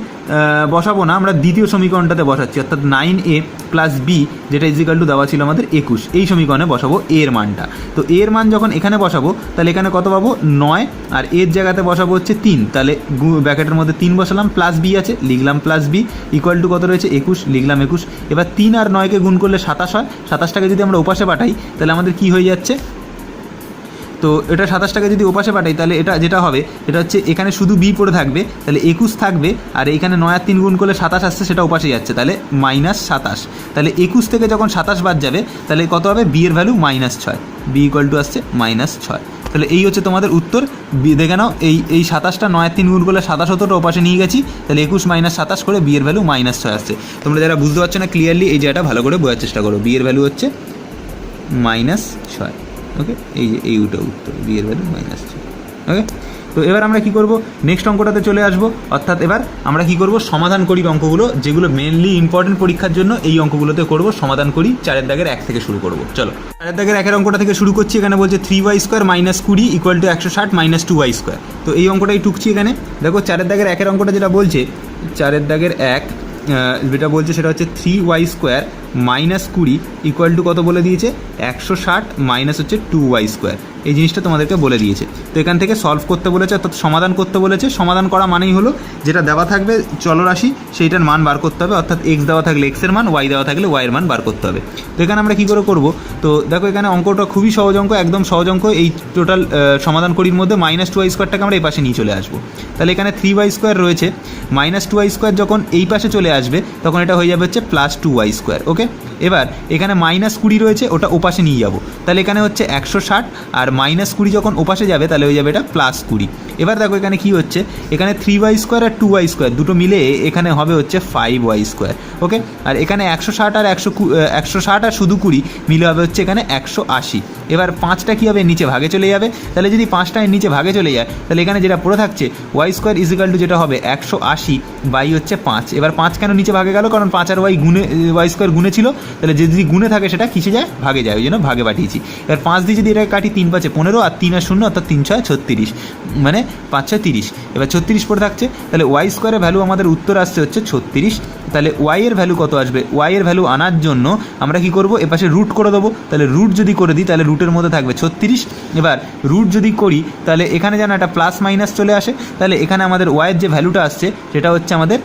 বসাবো না, আমরা দ্বিতীয় সমীকরণটাতে বসাচ্ছি, অর্থাৎ 9a প্লাস বি যেটা ইজিক্যাল টু দেওয়া ছিল আমাদের 21, এই সমীকরণে বসাবো এর মানটা। তো এর মান যখন এখানে বসাবো তাহলে এখানে কত পাবো, 9, আর এর জায়গাতে বসাবো হচ্ছে 3, তাহলে ব্র্যাকেটের মধ্যে 3 বসালাম, প্লাস বি আছে লিখলাম প্লাস বি, ইকুয়াল টু কত রয়েছে 21, লিখলাম 21। এবার 3 আর 9কে গুণ করলে 27 হয়, 27টাকে যদি আমরা ওপাশে পাঠাই তাহলে আমাদের কি হয়ে যাচ্ছে, তো এটা 27টাকে যদি ওপাশে পাঠাই তাহলে এটা যেটা হবে এটা হচ্ছে এখানে শুধু বি পড়ে থাকবে, তাহলে 21 থাকবে, আর এখানে 9 আর 3 গুণ করলে 27 আসছে, সেটা ওপাশে যাচ্ছে, তাহলে -27। তাহলে 21 থেকে যখন 27 বাদ যাবে তাহলে কত হবে, বি এর ভ্যালু -6, বি ইকুয়াল টু আসছে -6। তাহলে এই হচ্ছে তোমাদের উত্তর। দেখে নাও, এই 27টা 9 আর 3 গুণ করলে 27 হতো, ওপাশে নিয়ে গেছি, তাহলে 21 - 27 করে বি এর ভ্যালু -6 আসছে। তোমরা যারা বুঝতে পারছো না ক্লিয়ারলি এই জায়গাটা ভালো করে বোঝার চেষ্টা করো, বি এর ভ্যালু হচ্ছে -6। ওকে, এই যে এই উত্তর, বি এর ভ্যালু -6। ওকে, তো এবার আমরা কি করব, নেক্সট অঙ্কটাতে চলে আসব। অর্থাৎ এবার আমরা কি করব, সমাধান করি অঙ্কগুলো, যেগুলো মেনলি ইম্পর্টেন্ট পরীক্ষার জন্য এই অঙ্কগুলোতে করব। সমাধান করি 4 দাগের 1 থেকে শুরু করব। চলো 4 দাগের 1 অঙ্কটা থেকে শুরু করছি। এখানে বলছে 3y² - 20 = 160 - 2y²। তো এই অঙ্কটাই টুকছি এখানে। দেখো 4 দাগের 1 অঙ্কটা যেটা বলছে, 4 দাগের 1 যেটা বলছে সেটা হচ্ছে 3y² - 20 = কত বলে দিয়েছে, 160 মাইনাস হচ্ছে 2y²। এই জিনিসটা তোমাদেরকে বলে দিয়েছে। তো এখান থেকে সলভ করতে বলেছে, অর্থাৎ সমাধান করতে বলেছে। সমাধান করা মানেই হলো যেটা দেওয়া থাকবে চলরাশি সেইটার মান বার করতে হবে, অর্থাৎ এক্স দেওয়া থাকলে এক্সের মান, ওয়াই দেওয়া থাকলে ওয়াইয়ের মান বার করতে হবে। তো এখানে আমরা কী করে করব, তো দেখো এখানে অঙ্কটা খুবই সহজ অঙ্ক, একদম সহজ অঙ্ক। এই টোটাল সমাধান করির মধ্যে -2y² আমরা এই পাশে নিয়ে চলে আসবো। তাহলে এখানে 3y² রয়েছে, -2y² যখন এই পাশে চলে আসবে তখন এটা হয়ে যাবে হচ্ছে +2y²। ওকে, এবার এখানে -20 রয়েছে, ওটা ওপাশে নিয়ে যাব। তাহলে এখানে হচ্ছে 160, আর -20 যখন ওপাশে যাবে তাহলে হয়ে যাবে এটা +20। এবার দেখো এখানে কি হচ্ছে, এখানে 3y² আর 2y² দুটো মিলে এখানে হবে হচ্ছে 5y²। ওকে, আর এখানে 160 আর 160 আর শুধু 20 মিলে হবে হচ্ছে এখানে 180। এবার 5টা কী হবে, নিচে ভাগে চলে যাবে। তাহলে যদি 5টা নিচে ভাগে চলে যায় তাহলে এখানে যেটা পড়ে থাকছে y² = যেটা হবে 180 বাই হচ্ছে 5। এবার 5 কেন নিচে ভাগে গেল, কারণ 5 আর y² গুণে ছিল, তাহলে যদি গুণে থাকে সেটা কিসে যায়, ভাগে যায়, ওই জন্য ভাগে পাঠিয়েছি। এবার 5 দিয়ে যদি এটাকে কাটি, 3 × 5 = 15, আর 3 আর 0 অর্থাৎ 3 × 6 = 36, মানে 5 × 6 = 30। এবার 36 পড়ে থাকছে, তাহলে y² এর ভ্যালু আমাদের উত্তর আসছে হচ্ছে 36। তাহলে ওয়াই এর ভ্যালু কত আসবে, ওয়াই এর ভ্যালু আনার জন্য আমরা কি করব, এপাশে রুট করে দেবো। তাহলে রুট যদি করে দিই তাহলে রুটের মধ্যে থাকবে 36। এবার রুট যদি করি তাহলে এখানে যেন একটা প্লাস মাইনাস চলে আসে, তাহলে এখানে আমাদের ওয়াইয়ের যে ভ্যালুটা আসছে সেটা হচ্ছে আমাদের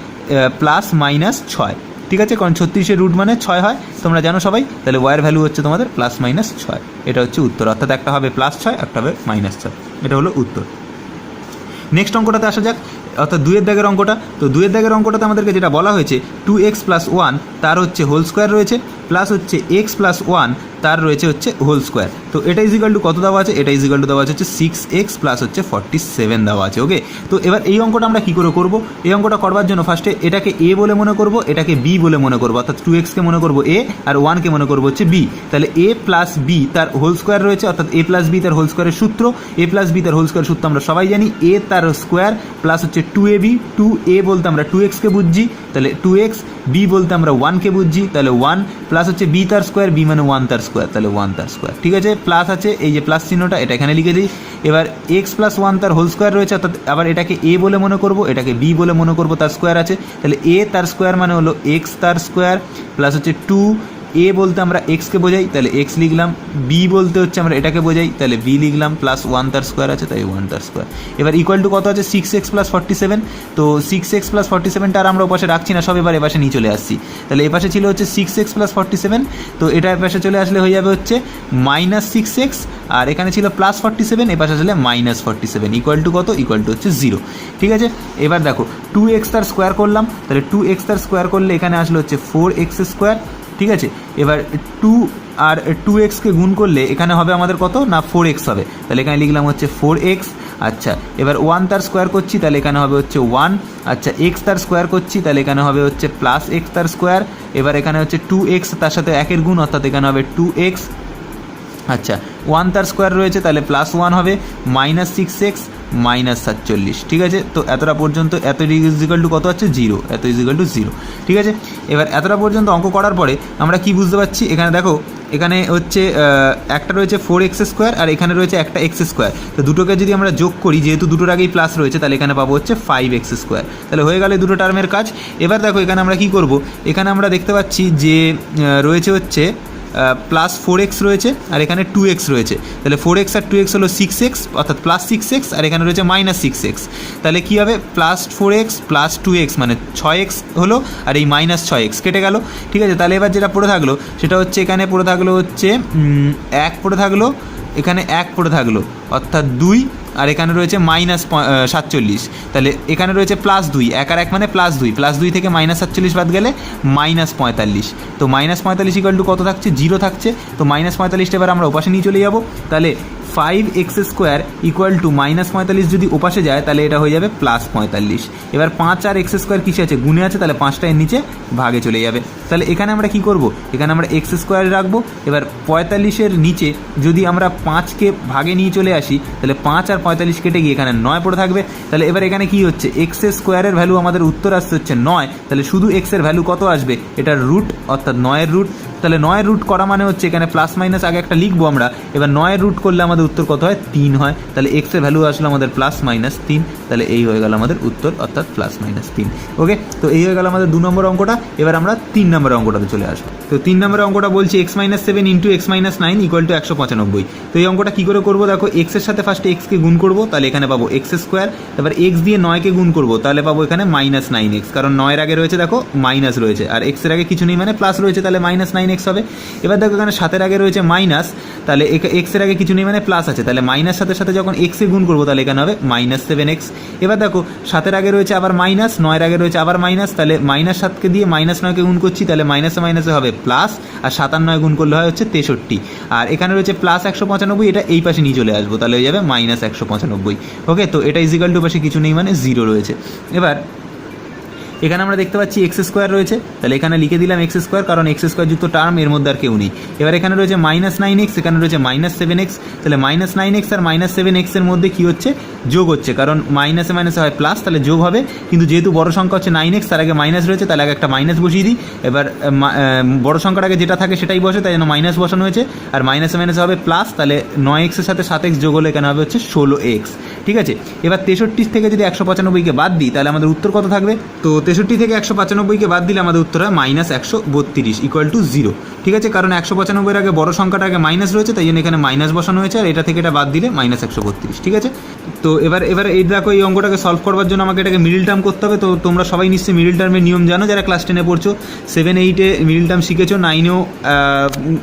+-6। ঠিক আছে, কারণ 36-এর রুট মানে 6 হয়, তোমরা জানো সবাই। তাহলে ওয়াইয়ের ভ্যালু হচ্ছে তোমাদের +-6, এটা হচ্ছে উত্তর। অর্থাৎ একটা হবে +6, একটা হবে -6, এটা হলো উত্তর। নেক্সট অঙ্কটাতে আসা যাক, অর্থাৎ 2 দাগের অঙ্কটা। তো 2 দাগের অঙ্কটাতে আমাদেরকে যেটা বলা হয়েছে 2x + 1 তার হচ্ছে হোল স্কোয়ার রয়েছে, প্লাস হচ্ছে x + 1 তার রয়েছে হচ্ছে হোল স্কোয়ার। তো এটা ইজিক্যাল টু কত দেওয়া আছে, এটা ইজিক্যাল টু দেওয়া আছে হচ্ছে 6x + হচ্ছে 47 দেওয়া আছে। ওকে, তো এবার এই অঙ্কটা আমরা কী করে করব, এই অঙ্কটা করবার জন্য ফার্স্টে এটাকে a বলে মনে করব, এটাকে b বলে মনে করব, অর্থাৎ 2x-কে মনে করব a আর 1-কে মনে করব হচ্ছে b। তাহলে a + b তার হোল স্কোয়ার রয়েছে, অর্থাৎ a + b তার হোল স্কোয়ারের সূত্র, a + b তার হোল স্কোয়ার সূত্র আমরা সবাই জানি, a তার স্কোয়ার প্লাস হচ্ছে 2ab, 2a বলতে আমরা 2x-কে বুঝছি, তাহলে 2x, b বলতে আমরা 1-কে বুঝছি, তাহলে 1 প্লাস হচ্ছে b তার স্কোয়ার, b মানে 1 তার স্কোয়ার, তাহলে 1 তার স্কোয়ার। ঠিক আছে, প্লাস আছে, এই যে প্লাস চিহ্নটা এটা এখানে লিখে দিই। এবার x + 1 তার হোল স্কোয়ার রয়েছে, অর্থাৎ আবার এটাকে a বলে মনে করব, এটাকে b বলে মনে করব, তার স্কোয়ার আছে। তাহলে a তার স্কোয়ার মানে হলো x তার স্কোয়ার প্লাস হচ্ছে 2, a বলতে আমরা x-কে বোঝাই, তাহলে x লিখলাম, b বলতে হচ্ছে আমরা এটাকে বোঝাই, তাহলে b লিখলাম, প্লাস 1 তার স্কোয়ার আছে, তাই 1 তার স্কোয়ার। এবার ইকুয়াল টু কত আছে, 6x + 47। তো 6x + 47টা আর আমরা ওপাশে রাখছি না, সব এবার এপাশে নিয়ে চলে আসছি। তাহলে এপাশে ছিল হচ্ছে 6x + 47, তো এটা এপাশে চলে আসলে হয়ে যাবে হচ্ছে -6x, আর এখানে ছিল +47, এপাশে আসলে -47, ইকুয়াল টু কত, ইকুয়াল টু হচ্ছে 0। ঠিক আছে, এবার দেখো 2x তার স্কোয়ার করলাম, তাহলে 2x তার স্কোয়ার করলে এখানে আসলে হচ্ছে 4x² ঠিক আছে। এবার 2 আর 2xকে গুণ করলে এখানে হবে আমাদের কত না 4x হবে, তাহলে এখানে লিখলাম হচ্ছে 4x। আচ্ছা, এবার 1 তার স্কোয়ার করছি, তাহলে এখানে হবে হচ্ছে 1। আচ্ছা, x তার স্কোয়ার করছি, তাহলে এখানে হবে হচ্ছে প্লাস x তার স্কোয়ার। এবার এখানে হচ্ছে 2x তার সাথে 1-এর গুণ, অর্থাৎ এখানে হবে 2x। আচ্ছা, 1 তার স্কোয়ার রয়েছে, তাহলে প্লাস 1 হবে, -6x -47, ঠিক আছে। তো এতটা পর্যন্ত এত ইজিক্যাল টু কত হচ্ছে 0, এত ইজিক্যাল টু 0, ঠিক আছে। এবার এতটা পর্যন্ত অঙ্ক করার পরে আমরা কি বুঝতে পারছি, এখানে দেখো এখানে হচ্ছে একটা রয়েছে 4x² আর এখানে রয়েছে একটা x²। তো দুটোকে যদি আমরা যোগ করি, যেহেতু দুটোর আগেই প্লাস রয়েছে, তাহলে এখানে পাবো হচ্ছে 5x²। তাহলে হয়ে গেল দুটো টার্মের কাজ। এবার দেখো এখানে আমরা কি করব, এখানে আমরা দেখতে পাচ্ছি যে রয়েছে হচ্ছে প্লাস 4x রয়েছে আর এখানে 2x রয়েছে, তাহলে 4x আর 2x হলো 6x, অর্থাৎ প্লাস 6x, আর এখানে রয়েছে -6x। তাহলে কী হবে, প্লাস 4x প্লাস 2x মানে 6x হলো, আর এই -6x কেটে গেল, ঠিক আছে। তাহলে এবার যেটা পড়ে থাকলো সেটা হচ্ছে এখানে পড়ে থাকলো হচ্ছে 1 পড়ে থাকলো, এখানে 1 পড়ে থাকলো, অর্থাৎ 2, আর এখানে রয়েছে -47। তাহলে এখানে রয়েছে +2, 1 আর 1 মানে +2, +2 থেকে -47 বাদ গেলে -45। তো -45 ইকুয়াল টু কত থাকছে, 0 থাকছে। তো -45 এবার আমরা ওপাশে নিয়ে চলে যাব, তাহলে 5x² ইকুয়াল টু -45 যদি ওপাশে যায় তাহলে এটা হয়ে যাবে +45। এবার 5 আর x² কিসে আছে, গুণে আছে, তাহলে 5টা এর নিচে ভাগে চলে যাবে। তাহলে এখানে আমরা কি করব, এখানে আমরা x² রাখবো। এবার 45-এর নিচে যদি আমরা 5কে ভাগে নিয়ে চলে আসি, তাহলে 5 আর 45 কেটে গিয়ে এখানে 9 পড়ে থাকবে। তাহলে এবার এখানে কি হচ্ছে, x² ভ্যালু আমাদের উত্তর আসতে হচ্ছে 9, তাহলে শুধু x এর ভ্যালু কত আসবে, এটার রুট, অর্থাৎ 9-এর রুট। তাহলে 9-এর রুট করা মানে হচ্ছে এখানে প্লাস মাইনাস আগে একটা লিখবো আমরা, এবার 9-এর রুট করলে আমাদের উত্তর কত হয়, 3 হয়। তাহলে x এর ভ্যালু আসলে আমাদের +-3, তাহলে এই হয়ে গেল আমাদের উত্তর, অর্থাৎ +-3। ওকে, তো এই হয়ে গেল আমাদের 2 নম্বর অঙ্কটা। এবার আমরা 3 নম্বর অঙ্কটাতে চলে আসবো। তো 3 নম্বর অঙ্কটা বলছি x-7 × x-9 = 195। তো এই অঙ্কটা কী করে করবো, দেখো x এর সাথে ফার্স্টে x কে গুণ করবো, তাহলে এখানে পাবো x², তারপর x দিয়ে 9-কে গুণ করবো, তাহলে পাবো এখানে -9x, কারণ 9-এর আগে রয়েছে দেখো মাইনাস রয়েছে, আর x এর আগে কিছু নেই মানে প্লাস রয়েছে, তাহলে -9x হবে। এবার দেখো এখানে 7-এর আগে রয়েছে মাইনাস, তাহলে x এর আগে কিছু নেই মানে প্লাস আছে, তাহলে মাইনাস সাথে সাথে যখন x এ গুণ করবো তাহলে এখানে হবে -7x। এবার দেখো 7-এর আগে রয়েছে আবার মাইনাস, 9-এর আগে রয়েছে আবার মাইনাস, তাহলে -7কে দিয়ে -9কে গুণ করছি, তাহলে মাইনাসে মাইনাসে হবে প্লাস, আর 7 আর 9 গুণ করলে হয় হচ্ছে 63। আর এখানে রয়েছে +195, এটা এই পাশে নিয়ে চলে আসবো, তাহলে হয়ে যাবে -195। ওকে, তো এটা ইজিক্যাল টু পাশে কিছু নেই মানে 0 রয়েছে। এবার এখানে আমরা দেখতে পাচ্ছি x² রয়েছে, তাহলে এখানে লিখে দিলাম x², কারণ x² যুক্ত টার্ম এর মধ্যে আর কেউ নেই। এবার এখানে রয়েছে -9x, এখানে রয়েছে -7x, তাহলে -9x আর -7x এর মধ্যে কী হচ্ছে, যোগ হচ্ছে, কারণ মাইনাসে মাইনাসে হয় প্লাস, তাহলে যোগ হবে। কিন্তু যেহেতু বড় সংখ্যা হচ্ছে 9x, তার আগে মাইনাস রয়েছে, তাহলে আগে একটা মাইনাস বসিয়ে দিই। এবার বড় সংখ্যার আগে যেটা থাকে সেটাই বসে, তাই জন্য মাইনাস বসানো হয়েছে, আর মাইনাসে মাইনাসে হবে প্লাস, তাহলে 9x এর সাথে 7x যোগ হলে এখানে হবে হচ্ছে 16x, ঠিক আছে। এবার 63 থেকে যদি 195কে বাদ দিই তাহলে আমাদের উত্তর কত থাকবে, তো 63 থেকে 195কে বাদ দিলে আমাদের উত্তর হয় -132 = 0, ঠিক আছে। কারণ 195-এর আগে বড় সংখ্যাটা আগে মাইনাস রয়েছে, তাই জন্য এখানে মাইনাস বসানো হয়েছে, আর এটা থেকে এটা বাদ দিলে -132, ঠিক আছে। তো এবার এই দেখো এই অঙ্কটাকে সলভ করবার জন্য আমাকে এটাকে মিডল টার্ম করতে হবে। তো তোমরা সবাই নিশ্চয়ই মিডল টার্মের নিয়ম জানো, যারা ক্লাস 10-এ পড়ছো, 7-8-এ মিডল টার্ম শিখেছো, 9-এও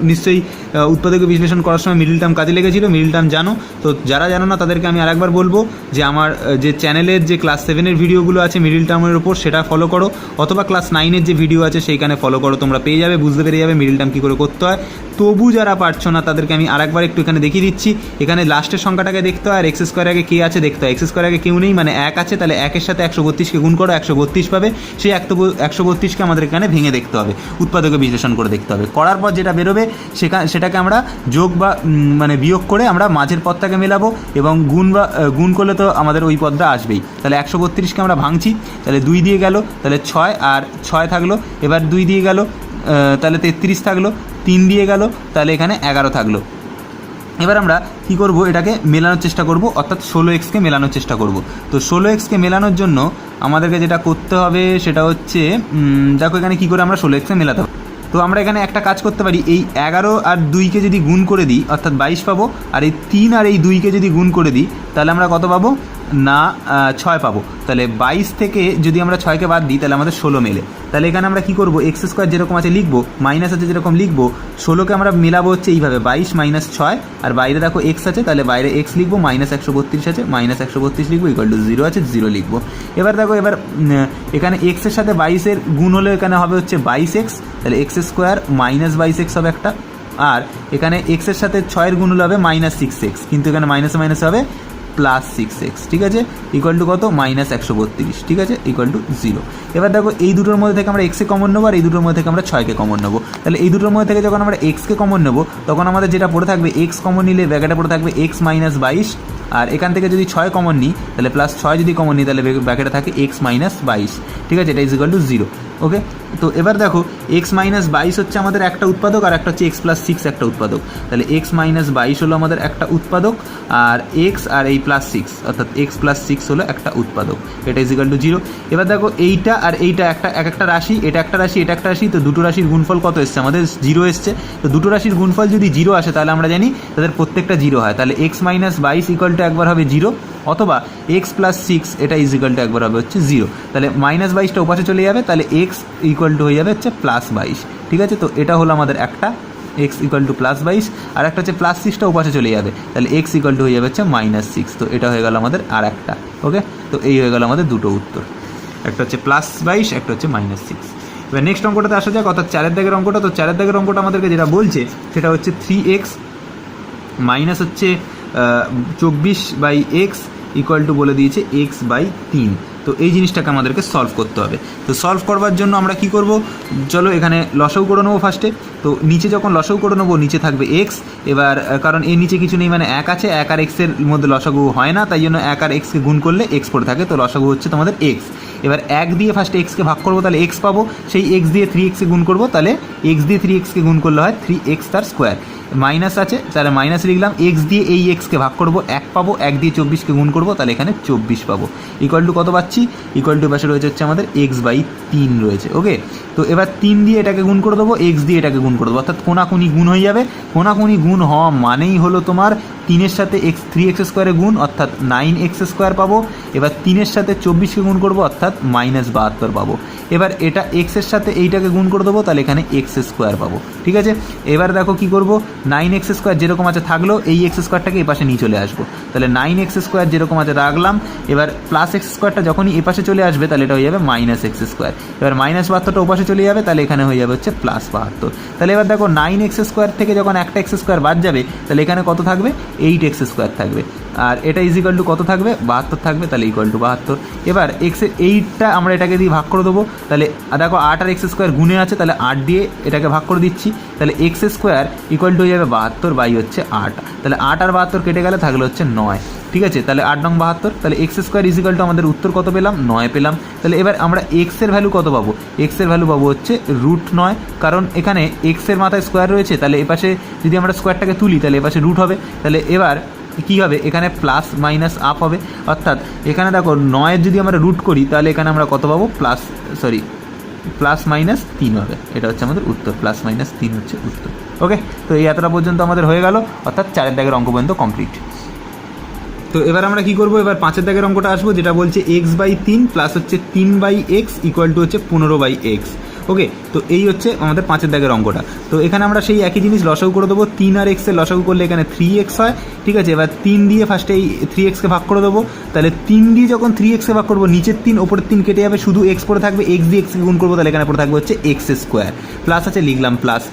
নিশ্চয়ই উৎপাদক বিশ্লেষণ করার সময় মিডল টার্ম কাজে লেগেছিল, মিডল টার্ম জানো। তো যারা জানো না তাদেরকে আমি আরেকবার বলবো যে আমার যে চ্যানেলের যে ক্লাস 7-এর ভিডিওগুলো আছে মিডল টার্মের উপর, সেটা ফলো করো, অথবা ক্লাস 9-এর যে ভিডিও আছে সেইখানে ফলো করো, তোমরা পেয়ে যাবে, বুঝতে পেরে যাবে মিডল টার্ম কী করে করতে হয়। তবু যারা পারছো না তাদেরকে আমি আরেকবার একটু এখানে দেখিয়ে দিচ্ছি। এখানে লাস্টের সংখ্যাটাকে দেখতে হয়, আর x² আগে কে আছে দেখতে হয়। x² আগে কেউ নেই মানে 1 আছে, তাহলে 1-এর সাথে 132কে গুণ করো, 132 পাবে। সেই 132কে আমাদের এখানে ভেঙে দেখতে হবে, উৎপাদকে বিশ্লেষণ করে দেখতে হবে। করার পর যেটা বেরোবে সেটাকে আমরা যোগ বা মানে বিয়োগ করে আমরা মাঝের পদটাকে মেলাবো, এবং গুণ করলে তো আমাদের ওই পদটা আসবেই। তাহলে 132কে আমরা ভাঙছি, তাহলে 2 দিয়ে গেল, তাহলে 6 আর 6 থাকলো, এবার 2 দিয়ে গেল, তাহলে 33 থাকলো, 3 দিয়ে গেল, তাহলে এখানে 11 থাকলো। এবার আমরা কি করব, এটাকে মেলানোর চেষ্টা করব, অর্থাৎ 16xকে মেলানোর চেষ্টা করব। তো 16xকে মেলানোর জন্য আমাদেরকে যেটা করতে হবে সেটা হচ্ছে, দেখো এখানে কী করে আমরা 16xকে মেলাতে হবে। তো আমরা এখানে একটা কাজ করতে পারি, এই 11 আর 2কে যদি গুণ করে দিই অর্থাৎ 22 পাবো, আর এই 3 আর এই 2কে যদি গুণ করে দিই তাহলে আমরা কত পাবো, না 6 পাবো। তাহলে 22 থেকে যদি আমরা 6কে বাদ দিই তাহলে আমাদের 16 মেলে। তাহলে এখানে আমরা কী করবো, এক্স স্কোয়ার যেরকম আছে লিখবো, মাইনাস আছে যেরকম লিখবো, 16কে আমরা মেলাবো হচ্ছে এইভাবে 22 মাইনাস 6, আর বাইরে দেখো এক্স আছে তাহলে বাইরে এক্স লিখবো, মাইনাস 132 আছে মাইনাস 132 লিখবো, ইকুয়াল টু 0 আছে 0 লিখবো। এবার দেখো এবার এখানে এক্সের সাথে 22-এর গুণ হলে এখানে হবে হচ্ছে 22x, তাহলে এক্স স্কোয়ার মাইনাস 22x হবে একটা, আর এখানে এক্সের সাথে 6-এর গুণ হলে হবে মাইনাস 6x, কিন্তু এখানে মাইনাসে মাইনাসে হবে প্লাস 6x, ঠিক আছে, ইকুয়াল টু কত, মাইনাস 132, ঠিক আছে, ইকুয়াল টু 0। এবার দেখো এই দুটোর মধ্যে থেকে আমরা এক্সকে কমন নেবো, আর এই দুটোর মধ্যে থেকে আমরা 6কে কমন নেবো। তাহলে এই দুটোর মধ্যে থেকে যখন আমরা এক্সকে কমন নেবো তখন আমাদের যেটা পড়ে থাকবে, এক্স কমন নিলে ব্র্যাকেটে পড়ে থাকবে এক্স মাইনাস 22, আর এখান থেকে যদি 6 কমন নিই তাহলে প্লাস 6 যদি কমন নিই তাহলে ব্র্যাকেটে থাকে এক্স মাইনাস 22, ঠিক আছে, এটা ইজ ইকুয়াল টু 0। ওকে, তো এবার দেখো এক্স মাইনাস 22 হচ্ছে আমাদের একটা উৎপাদক, আর একটা হচ্ছে এক্স প্লাস 6 একটা উৎপাদক। তাহলে এক্স মাইনাস 22 হলো আমাদের একটা উৎপাদক, আর এক্স আর এই প্লাস 6 অর্থাৎ এক্স প্লাস 6 হলো একটা উৎপাদক, এটা ইজ ইকুয়াল টু 0। এবার দেখো এইটা আর এইটা একটা রাশি, এটা একটা রাশি এটা একটা রাশি, তো দুটো রাশির গুণফল কত এসছে আমাদের, 0 এসছে। তো দুটো রাশির গুণফল যদি 0 আসে তাহলে আমরা জানি তাদের প্রত্যেকটা 0 হয়। তাহলে এক্স মাইনাস 22 ইকুয়াল টু একবার হবে 0, অথবা এক্স প্লাস 6 এটা ইজ ইকুয়াল টু একবার হবে হচ্ছে 0। তাহলে মাইনাস 22টা ওপাশে চলে যাবে, তাহলে এক্স ইকুয়াল টু হয়ে যাবে হচ্ছে প্লাস 22, ঠিক আছে। তো এটা হলো আমাদের একটা এক্স ইকুয়াল টু প্লাস 22, আর একটা হচ্ছে প্লাস 6টা ওপাশে চলে যাবে, তাহলে এক্স ইকুয়াল টু হয়ে যাবে হচ্ছে মাইনাস 6। তো এটা হয়ে গেল আমাদের আর একটা। ওকে, তো এই হয়ে গেল আমাদের দুটো উত্তর, একটা হচ্ছে প্লাস 22, একটা হচ্ছে মাইনাস 6। এবার নেক্সট অঙ্কটাতে আসা যাক, অর্থাৎ 4-এর দাগের অঙ্কটা। তো 4-এর দাগের অঙ্কটা আমাদেরকে যেটা বলছে সেটা হচ্ছে 3x মাইনাস হচ্ছে 24/x ইকুয়াল টু বলে দিয়েছে x/3। তো এই জিনিসটাকে আমাদেরকে সলভ করতে হবে। তো সলভ করবার জন্য আমরা কি করব, চলো এখানে লসাগু করে নেবো ফার্স্টে। তো নিচে যখন লসাগু করে নেবো নিচে থাকবে x, এবার কারণ এর নিচে কিছু নেই মানে 1 আছে, 1 আর এক্সের মধ্যে লসাগু হয় না, তাই জন্য 1 আর এক্সকে গুণ করলে x পড়ে থাকে, তো লসাগু হচ্ছে তোমাদের x। এবার 1 দিয়ে ফার্স্টে এক্সকে ভাগ করবো তাহলে x পাবো, সেই x দিয়ে 3xকে গুণ করবো, তাহলে x দিয়ে 3xকে গুণ করলে হয় 3x তার স্কোয়ার, মাইনাস আছে তাহলে মাইনাস লিখলাম, এক্স দিয়ে এই এক্সকে ভাগ করবো 1 পাবো, 1 দিয়ে 24কে গুণ করবো তাহলে এখানে 24 পাবো, ইকুয়াল টু কত পাচ্ছি, ইকুয়াল টু পাশে রয়েছে হচ্ছে আমাদের x/3 রয়েছে। ওকে, তো এবার 3 দিয়ে এটাকে গুণ করে দেবো, এক্স দিয়ে এটাকে গুণ করে দেবো, অর্থাৎ কোনাকুনি গুণ হয়ে যাবে। কোনাকুনি গুণ হওয়া মানেই হলো তোমার 3-এর সাথে 3x স্কোয়ারে গুণ, অর্থাৎ 9x স্কোয়ার পাবো। এবার 3-এর সাথে 24কে গুণ করবো, অর্থাৎ -72 পাবো। এবার এটা এক্সের সাথে এইটাকে গুণ করে দেবো, তাহলে এখানে x স্কোয়ার পাবো, ঠিক আছে। এবার দেখো কি করবো, 9x স্কোয়ার যেরকম আছে থাকলো, এই এক্স স্কোয়ারটাকে এপাশে নিয়ে চলে আসবো, তাহলে 9x স্কোয়ার যেরকম আছে রাখলাম। এবার প্লাস এক্স স্কোয়ারটা যখনই এপাশে চলে আসবে তাহলে এটা হয়ে যাবে -x স্কোয়ার। এবার -72টা ওপাশে চলে যাবে, তাহলে এখানে হয়ে যাবে হচ্ছে +72। তাহলে এবার দেখো 9x স্কোয়ার থেকে যখন একটা x স্কোয়ার বাদ যাবে তাহলে এখানে কত থাকবে, 8x স্কোয়ার থাকবে, আর এটা ইজ ইকুয়াল টু কত থাকবে, 72 থাকবে, তাহলে ইকুয়াল টু 72। এবার এক্সের 8টা আমরা এটাকে দিয়ে ভাগ করে দেবো, তাহলে দেখো 8 আর x স্কোয়ার গুণে আছে, তাহলে 8 দিয়ে এটাকে ভাগ করে দিচ্ছি, তাহলে x স্কোয়ার ইকুয়াল টু হয়ে যাবে 72 বাই হচ্ছে 8, তাহলে 8 আর 72 কেটে গেলে থাকলে হচ্ছে 9, ঠিক আছে। তাহলে 8 নং 72, তাহলে x square is equal two আমাদের উত্তর কত পেলাম, 9 পেলাম। তাহলে এবার আমরা x এর ভ্যালু কত পাবো, x এর ভ্যালু পাবো হচ্ছে √9, কারণ এখানে x এর মাথায় স্কোয়ার রয়েছে, তাহলে এপাশে যদি আমরা স্কোয়ারটাকে তুলি তাহলে এপাশে রুট হবে, তাহলে এবার কী হবে, এখানে প্লাস মাইনাস আপ হবে, অর্থাৎ এখানে দেখো 9-এর যদি আমরা রুট করি তাহলে এখানে আমরা কত পাবো, +3 হবে, এটা হচ্ছে আমাদের উত্তর, +-3 হচ্ছে উত্তর। ওকে, তো এই এতটা পর্যন্ত আমাদের হয়ে গেল, অর্থাৎ 4-এর দাগের অঙ্ক পর্যন্ত কমপ্লিট। তো এবার আমরা কি করবো, এবার 5-এর দাগের অঙ্কটা আসবো, যেটা বলছে x/3 প্লাস হচ্ছে 3/x ইকুয়াল টু হচ্ছে 15/x। ওকে, তো এই হচ্ছে আমাদের 5-এর দাগের অঙ্কটা। তো এখানে আমরা সেই একই জিনিস লসাগু করে দেবো, 3 আর x এর লসাগু করলে এখানে 3x হয়, ঠিক আছে। এবার 3 দিয়ে ফার্স্টে এই 3xকে ভাগ করে দেবো, তাহলে 3 দিয়ে যখন 3xকে ভাগ করবো নিচের 3 ওপরের 3 কেটে যাবে, শুধু x পড়ে থাকবে, x দিয়ে xকে গুণ করবো, তাহলে এখানে পড়ে থাকবে হচ্ছে x স্কোয়ার, প্লাস আছে লিখলাম প্লাস,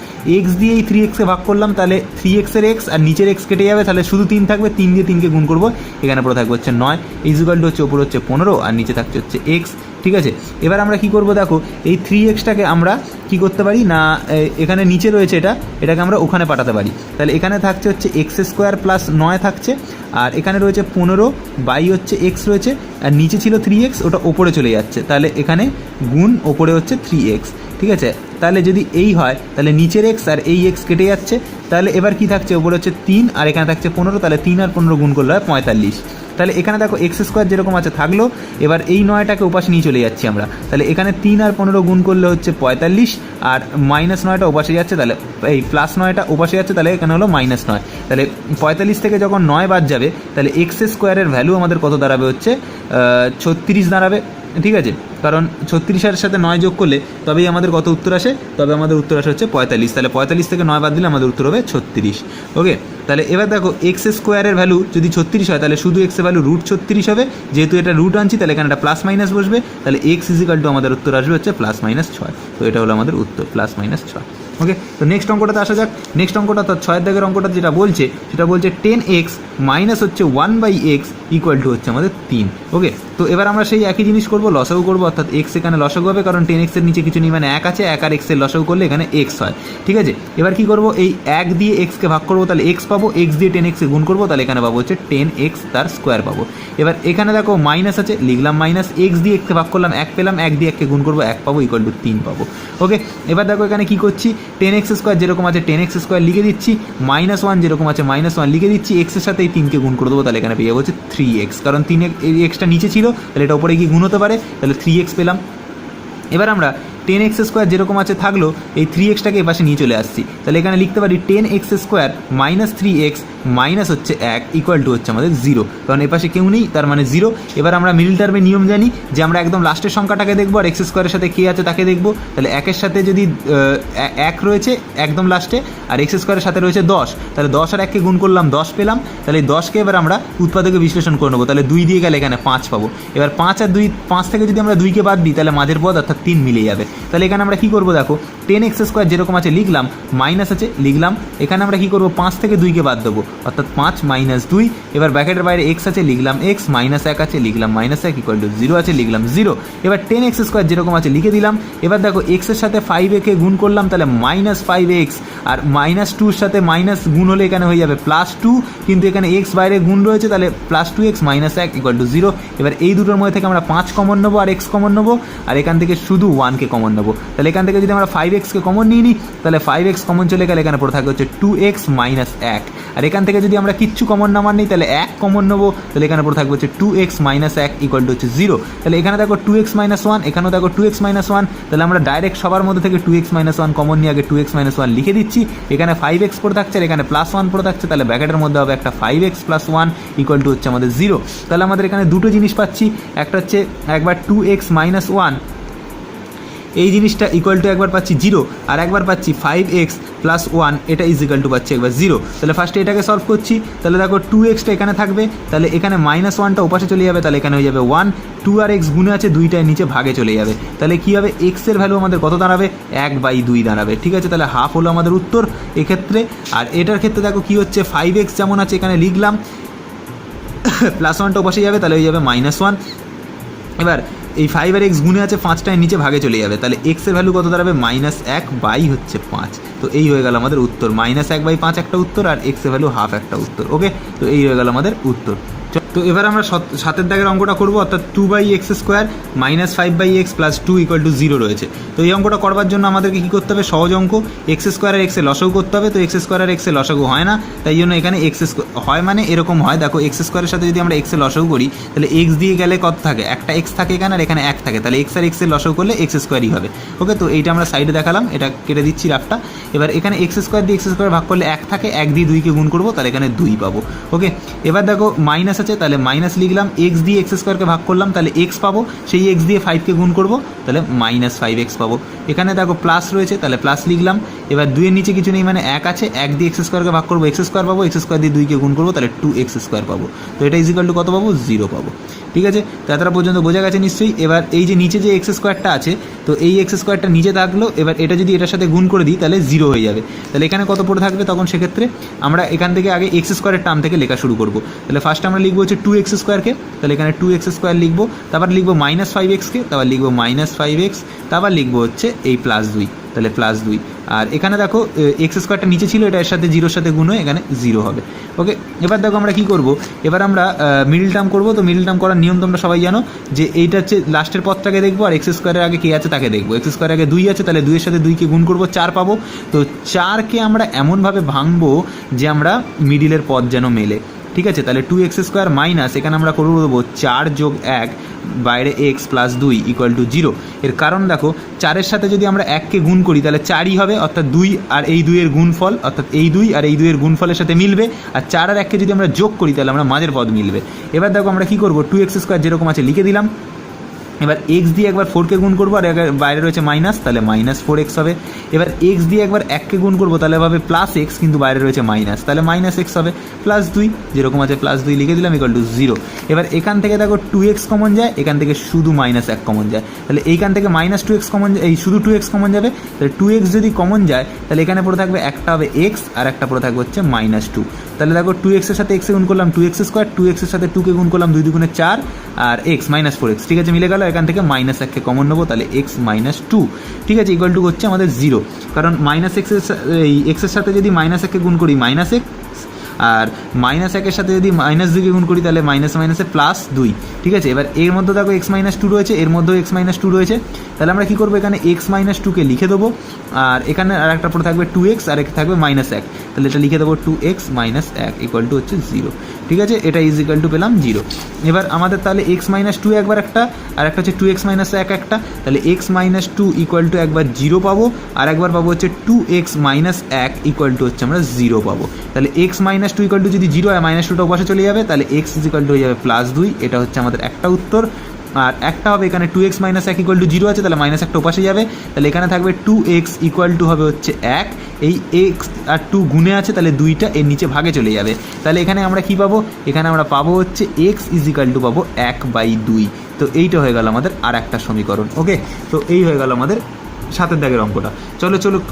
x দিয়ে এই 3xকে ভাগ করলাম, তাহলে 3x এর x আর নিচের x কেটে যাবে, তাহলে শুধু 3 থাকবে, 3 দিয়ে 3কে গুণ করবো, এখানে পড়ে থাকবে হচ্ছে 9 ইজ ইকুয়াল টু হচ্ছে ওপর হচ্ছে 15 আর নিচে থাকছে হচ্ছে x, ঠিক আছে। এবার আমরা কি করব, দেখো এই 3xটাকে আমরা কি করতে পারি না, এখানে নিচে রয়েছে এটাকে আমরা ওখানে পাঠাতে পারি, তাহলে এখানে থাকছে হচ্ছে x স্কোয়ার প্লাস 9 থাকছে, আর এখানে রয়েছে 15 বাই হচ্ছে x রয়েছে, আর নিচে ছিল 3x, ওটা ওপরে চলে যাচ্ছে, তাহলে এখানে গুণ ওপরে হচ্ছে 3x, ঠিক ঠিক আছে। তাহলে যদি এই হয় তাহলে নিচের এক্স আর এই এক্স কেটে যাচ্ছে, তাহলে এবার কি থাকছে, ওপরে হচ্ছে 3 আর এখানে থাকছে 15, তাহলে 3 আর 15 গুণ করলে হয় 45। তাহলে এখানে দেখো এক্স স্কোয়ার যেরকম আছে থাকলো, এবার এই 9টাকে ওপাশে নিয়ে চলে যাচ্ছি আমরা, তাহলে এখানে 3 আর 15 গুণ করলে হচ্ছে 45, আর -9টা ওপাশে যাচ্ছে, তাহলে এই +9টা ওপাশে যাচ্ছে, তাহলে এখানে হলো -9। তাহলে 45 থেকে যখন 9 বাদ যাবে তাহলে এক্স স্কোয়ারের ভ্যালু আমাদের কত দাঁড়াবে, হচ্ছে 36 দাঁড়াবে, ঠিক আছে। কারণ 36-এর সাথে 9 যোগ করলে তবেই আমাদের কত উত্তর আসে, তবে আমাদের উত্তর আসে হচ্ছে 45। তাহলে 45 থেকে 9 বাদ দিলে আমাদের উত্তর হবে 36। ওকে, তাহলে এবার দেখো এক্স স্কোয়ারের ভ্যালু যদি 36 হয় তাহলে শুধু এক্সের ভ্যালু √36 হবে, যেহেতু এটা রুট আনছি তাহলে এখানে একটা প্লাস মাইনাস বসবে, তাহলে এক্স = আমাদের উত্তর আসবে হচ্ছে +-6। তো এটা হলো আমাদের উত্তর +-6। ওকে, তো নেক্সট অঙ্কটাতে আসা যাক। নেক্সট অঙ্কটা অর্থাৎ 6 দাগের অঙ্কটা যেটা বলছে সেটা বলছে 10x মাইনাস হচ্ছে 1/x = হচ্ছে আমাদের 3। ওকে, তো এবার আমরা সেই একই জিনিস করবো, লসাগু করবো, অর্থাৎ এক্স এখানে লসাগু হবে, কারণ 10x এর নিচে কিছু নেই, মানে 1 আছে, 1 আর x এর লসাগু করলে এখানে x হয়, ঠিক আছে। এবার কি করবো, এই 1 দিয়ে এক্সকে ভাগ করবো, তাহলে x পাবো, x দিয়ে 10x কে গুণ করবো, তাহলে এখানে পাবো হচ্ছে 10x তার স্কোয়ার পাবো। এবার এখানে দেখো মাইনাস আছে, লিখলাম মাইনাস, x দিয়ে x কে ভাগ করলাম 1 পেলাম, 1 দিয়ে 1 কে গুণ করবো 1 পাবো, = 3 পাবো। ওকে, এবার দেখো এখানে কি করছি, 10x স্কোয়ার যেরকম আছে 10x স্কোয়ার লিখে দিচ্ছি, -1 যেরকম আছে -1 লিখে দিচ্ছি, x এর সাথে এই 3কে গুণ করে দেবো, তাহলে এখানে পেয়ে যাবো হচ্ছে 3x, কারণ 3 এই এক্সটা নিচে ছিল, তাহলে এটা উপরে গিয়ে গুণ হতে পারে, তাহলে 3x পেলাম। এবার আমরা 10x স্কোয়ার যেরকম আছে থাকলো, এই 3xটাকে এপাশে নিয়ে চলে আসছি, তাহলে এখানে লিখতে পারি 10x স্কোয়ার -3x মাইনাস হচ্ছে 1 = হচ্ছে আমাদের 0, কারণ এপাশে কেউ নেই, তার মানে 0। এবার আমরা মিডল টার্মের নিয়ম জানি যে আমরা একদম লাস্টের সংখ্যাটাকে দেখবো আর এক্স স্কোয়ারের সাথে কে আছে তাকে দেখবো, তাহলে 1-এর সাথে যদি 1 রয়েছে একদম লাস্টে, আর এক্স স্কোয়ারের সাথে রয়েছে 10, তাহলে 10 আর 1কে গুণ করলাম 10 পেলাম, তাহলে এই 10কে এবার আমরা উৎপাদকে বিশ্লেষণ করে নেবো, তাহলে 2 দিয়ে গেলে এখানে 5 পাবো। এবার 5 আর 2, 5 থেকে যদি আমরা 2কে বাদ দিই তাহলে মাঝের পদ অর্থাৎ 3 মিলে যাবে। তাহলে এখানে আমরা কী করবো, দেখো 10x স্কোয়ার যেরকম আছে লিখলাম, মাইনাস আছে লিখলাম, এখানে আমরা কী করবো 5 থেকে 2কে বাদ দেবো, অর্থাৎ 5 - 2, এবার ব্র্যাকেটের বাইরে x আছে লিখলাম x, -1 আছে লিখলাম -1 = 0 আছে লিখলাম 0। এবার 10x স্কোয়ার যেরকম আছে লিখে দিলাম। এবার দেখো x এর সাথে 5a কে গুণ করলাম, তাহলে -5x, আর -2-র সাথে মাইনাস গুণ হলে এখানে হয়ে যাবে +2, কিন্তু এখানে x বাইরে গুণ রয়েছে, তাহলে +2x - 1 = 0। এবার এই দুটোর মধ্যে থেকে আমরা 5 কমন নেবো আর x কমন নেবো, আর এখান থেকে শুধু 1কে কমন নেবো, তাহলে এখান থেকে যদি আমরা 5x-কে কমন নিয়ে নিই তাহলে 5x কমন চলে গেলে এখানে পড়ে থাকবে হচ্ছে 2x - 1, আর এখান থেকে যদি আমরা কিচ্ছু কমন নামান নিই তাহলে 1 কমন নেবো, তাহলে এখানে পড়ে থাকবে হচ্ছে 2x - 1 = হচ্ছে 0। তাহলে এখানে দেখো 2x - 1, এখানেও দেখো 2x - 1, তাহলে আমরা ডাইরেক্ট সবার মধ্যে থেকে 2x - 1 কমন নিয়ে আগে 2x - 1 লিখে দিচ্ছি, এখানে 5x পড়ে থাকছে আর এখানে +1 পড়ে থাকছে, তাহলে ব্র্যাকেটের মধ্যে হবে একটা 5x + 1 = হচ্ছে আমাদের 0। তাহলে আমাদের এখানে দুটো জিনিস পাচ্ছি, একটা হচ্ছে একবার 2x - 1 এই জিনিসটা = একবার পাচ্ছি 0, আর একবার পাচ্ছি 5x + 1, এটা = পাচ্ছি একবার 0। তাহলে ফার্স্টে এটাকে সলভ করছি, তাহলে দেখো 2xটা এখানে থাকবে, তাহলে এখানে -1টা ওপাশে চলে যাবে, তাহলে এখানে হয়ে যাবে 1, 2 আর x গুণে আছে, 2টায় নিচে ভাগে চলে যাবে, তাহলে কী হবে x এর ভ্যালু আমাদের কত দাঁড়াবে, 1/2 দাঁড়াবে, ঠিক আছে। তাহলে হাফ হলো আমাদের উত্তর এক্ষেত্রে। আর এটার ক্ষেত্রে দেখো কী হচ্ছে, 5x যেমন আছে এখানে লিখলাম, +1টা ওপাশে যাবে, তাহলে হয়ে যাবে -1। এবার এই 5 আর x গুণে আছে, 5টায় নিচে ভাগে চলে যাবে, তাহলে x এর ভ্যালু কত দাঁড়াবে, -1/5। তো এই হয়ে গেল আমাদের উত্তর, -1/5 একটা উত্তর, আর x এর ভ্যালু হাফ একটা উত্তর। ওকে, তো এই হয়ে গেল আমাদের উত্তর। তো এবার আমরা 7 দাগের অঙ্কটা করবো, অর্থাৎ 2/x স্কোয়ার -5/x + 2 = 0 রয়েছে। তো এই অঙ্কটা করবার জন্য আমাদেরকে কী করতে হবে, সহজ অঙ্ক, এক্স স্কোয়ার আর এক্স এর লসাগু করতে হবে। তো এক্স স্কোয়ার আর এক্স এর লসাগু হয় না, তাই জন্য এখানে এক্স হয়, মানে এরকম হয়, দেখো এক্স স্কোয়ারের সাথে যদি আমরা এক্স এর লসাগু করি তাহলে এক্স দিয়ে গেলে কত থাকে, একটা এক্স থাকে এখানে, আর এখানে 1 থাকে, তাহলে এক্স আর এক্স এর লসাগু করলে এক্স স্কোয়ারই হবে। ওকে, তো এইটা আমরা সাইডে দেখালাম, এটা কেটে দিচ্ছি রাফটা। এবার এখানে এক্স স্কোয়ার দিয়ে এক্স স্কোয়ার ভাগ করলে 1 থাকে, 1 দিয়ে 2কে গুণ করবো, তাহলে এখানে 2 পাবো। ওকে, এবার দেখো মাইনাস আছে, তাহলে মাইনাস লিখলাম, x দিয়ে x স্কোয়ারকে ভাগ করলাম, তাহলে x পাবো, সেই x দিয়ে 5কে গুণ করবো, তাহলে -5x পাবো। এখানে দেখো প্লাস রয়েছে, তাহলে প্লাস লিখলাম। এবার 2 এর নিচে কিছু নেই, মানে 1 আছে, 1 দিয়ে x স্কোয়ারকে ভাগ করবো, x স্কোয়ার পাবো, x স্কোয়ার দিয়ে 2কে গুণ করবো, তাহলে 2x স্কোয়ার পাবো। তো এটা = কত পাবো, 0 পাবো, ঠিক আছে। তো এতটা পর্যন্ত বোঝা গেছে নিশ্চয়ই। এবার এই যে নিচে যে x স্কোয়ারটা আছে, তো এই x স্কোয়ারটা নিচে থাকলো, এবার এটা যদি এটার সাথে গুণ করে দিই তাহলে 0 হয়ে যাবে। তাহলে এখানে কত পড়ে থাকবে, তখন সেক্ষেত্রে আমরা এখান থেকে আগে x স্কোয়ারের টার্ম থেকে লেখা শুরু করবো। তাহলে ফার্স্ট আমরা লিখবো হচ্ছে 2x স্কোয়ারকে, তাহলে এখানে 2x স্কোয়ার লিখবো, তারপর লিখবো -5x কে, তারপর লিখবো -5x, তারপর লিখবো হচ্ছে এই +2, তাহলে +2। আর এখানে দেখো এক্স স্কোয়ারটা নিচে ছিল, এটা এর সাথে জিরোর সাথে গুণ হয়ে এখানে 0 হবে। ওকে, এবার দেখো আমরা কী করবো, এবার আমরা মিডল টার্ম করবো। তো মিডল টার্ম করার নিয়ম তোমরা সবাই জানো যে এইটা হচ্ছে লাস্টের পদটাকে দেখবো আর এক্স স্কোয়ারের আগে কে আছে তাকে দেখবো। এক্স স্কোয়ারের আগে 2 আছে, তাহলে 2 এর সাথে 2কে গুণ করবো, 4 পাবো। তো 4কে আমরা এমনভাবে ভাঙবো যে আমরা মিডিলের পদ যেন মেলে, ঠিক আছে। তাহলে 2x² মাইনাস এখানে আমরা করবো দেবো 4 + 1 বাইরে x + 2 = 0। এর কারণ দেখো 4-এর সাথে যদি আমরা 1কে গুণ করি তাহলে 4ই হবে, অর্থাৎ 2 আর এই 2 এর গুণফল, অর্থাৎ এই 2 আর এই 2 এর গুণফলের সাথে মিলবে। আর 4 আর 1কে যদি আমরা যোগ করি তাহলে আমরা মাঝের পদ মিলবে। এবার দেখো আমরা কী করবো, 2x² যেরকম আছে লিখে দিলাম। এবার এক্স দিয়ে একবার 4কে গুণ করবো আর বাইরে রয়েছে মাইনাস, তাহলে -4x হবে। এবার এক্স দিয়ে একবার 1কে গুণ করবো তাহলে হবে +x, কিন্তু বাইরে রয়েছে মাইনাস, তাহলে -x হবে। +2 যেরকম আছে +2 লিখে দিলাম = 0। এবার এখান থেকে দেখো 2x কমন যায়, এখান থেকে শুধু -1 কমন যায়, তাহলে এইখান থেকে -2x কমন যায়, এই শুধু 2x কমন যাবে। তাহলে 2x যদি কমন যায় তাহলে এখানে পড়ে থাকবে একটা হবে x আর একটা পড়ে থাকবে হচ্ছে -2। তাহলে দেখো 2x এর সাথে x গুণ করলাম 2x², 2x এর সাথে 2কে গুণ করলাম 2 × 2 = 4 আর x -4x, ঠিক আছে, মিলে গেল। এখান থেকে -1কে কমন নেবো, তাহলে x - 2, ঠিক আছে, ইকুয়াল টু হচ্ছে আমাদের 0। কারণ -x এর সাথে যদি -1কে গুণ করি -x, আর -1 সাথে যদি -2কে গুণ করি তাহলে +2, ঠিক আছে। এবার এর মধ্যে দেখো x - 2 রয়েছে, এর মধ্যেও x - 2 রয়েছে, তাহলে আমরা কী করবো, এখানে x - 2কে লিখে দেবো আর এখানে আর একটা পরে থাকবে 2x আর একটা থাকবে -1, তাহলে এটা লিখে দেবো 2x - 1 = হচ্ছে 0, ঠিক আছে। এটা = পেলাম 0। এবার আমাদের তাহলে x - 2 একবার একটা আর একটা হচ্ছে 2x - 1 একটা, তাহলে x - 2 = একবার 0 পাবো আর একবার পাবো হচ্ছে 2x - 1 = হচ্ছে আমরা 0 পাবো। তাহলে x - 2 = যদি 0 হয় -2টা ওপাশে চলে যাবে, তাহলে x হয়ে যাবে +2। এটা হচ্ছে আমাদের একটা উত্তর। আর একটা হবে এখানে 2x - 1 = 0 আছে, তাহলে -1টা ওপাশে যাবে, তাহলে এখানে থাকবে 2x = হবে হচ্ছে 1। এই x আর 2 গুণে আছে, তাহলে 2টা এর নিচে ভাগে চলে যাবে, তাহলে এখানে আমরা কি পাবো, এখানে আমরা পাবো হচ্ছে x পাবো 1/2। তো এইটা হয়ে গেল আমাদের আর একটা সমীকরণ। ওকে, তো এই হয়ে গেল আমাদের 7 দাগের অঙ্কটা।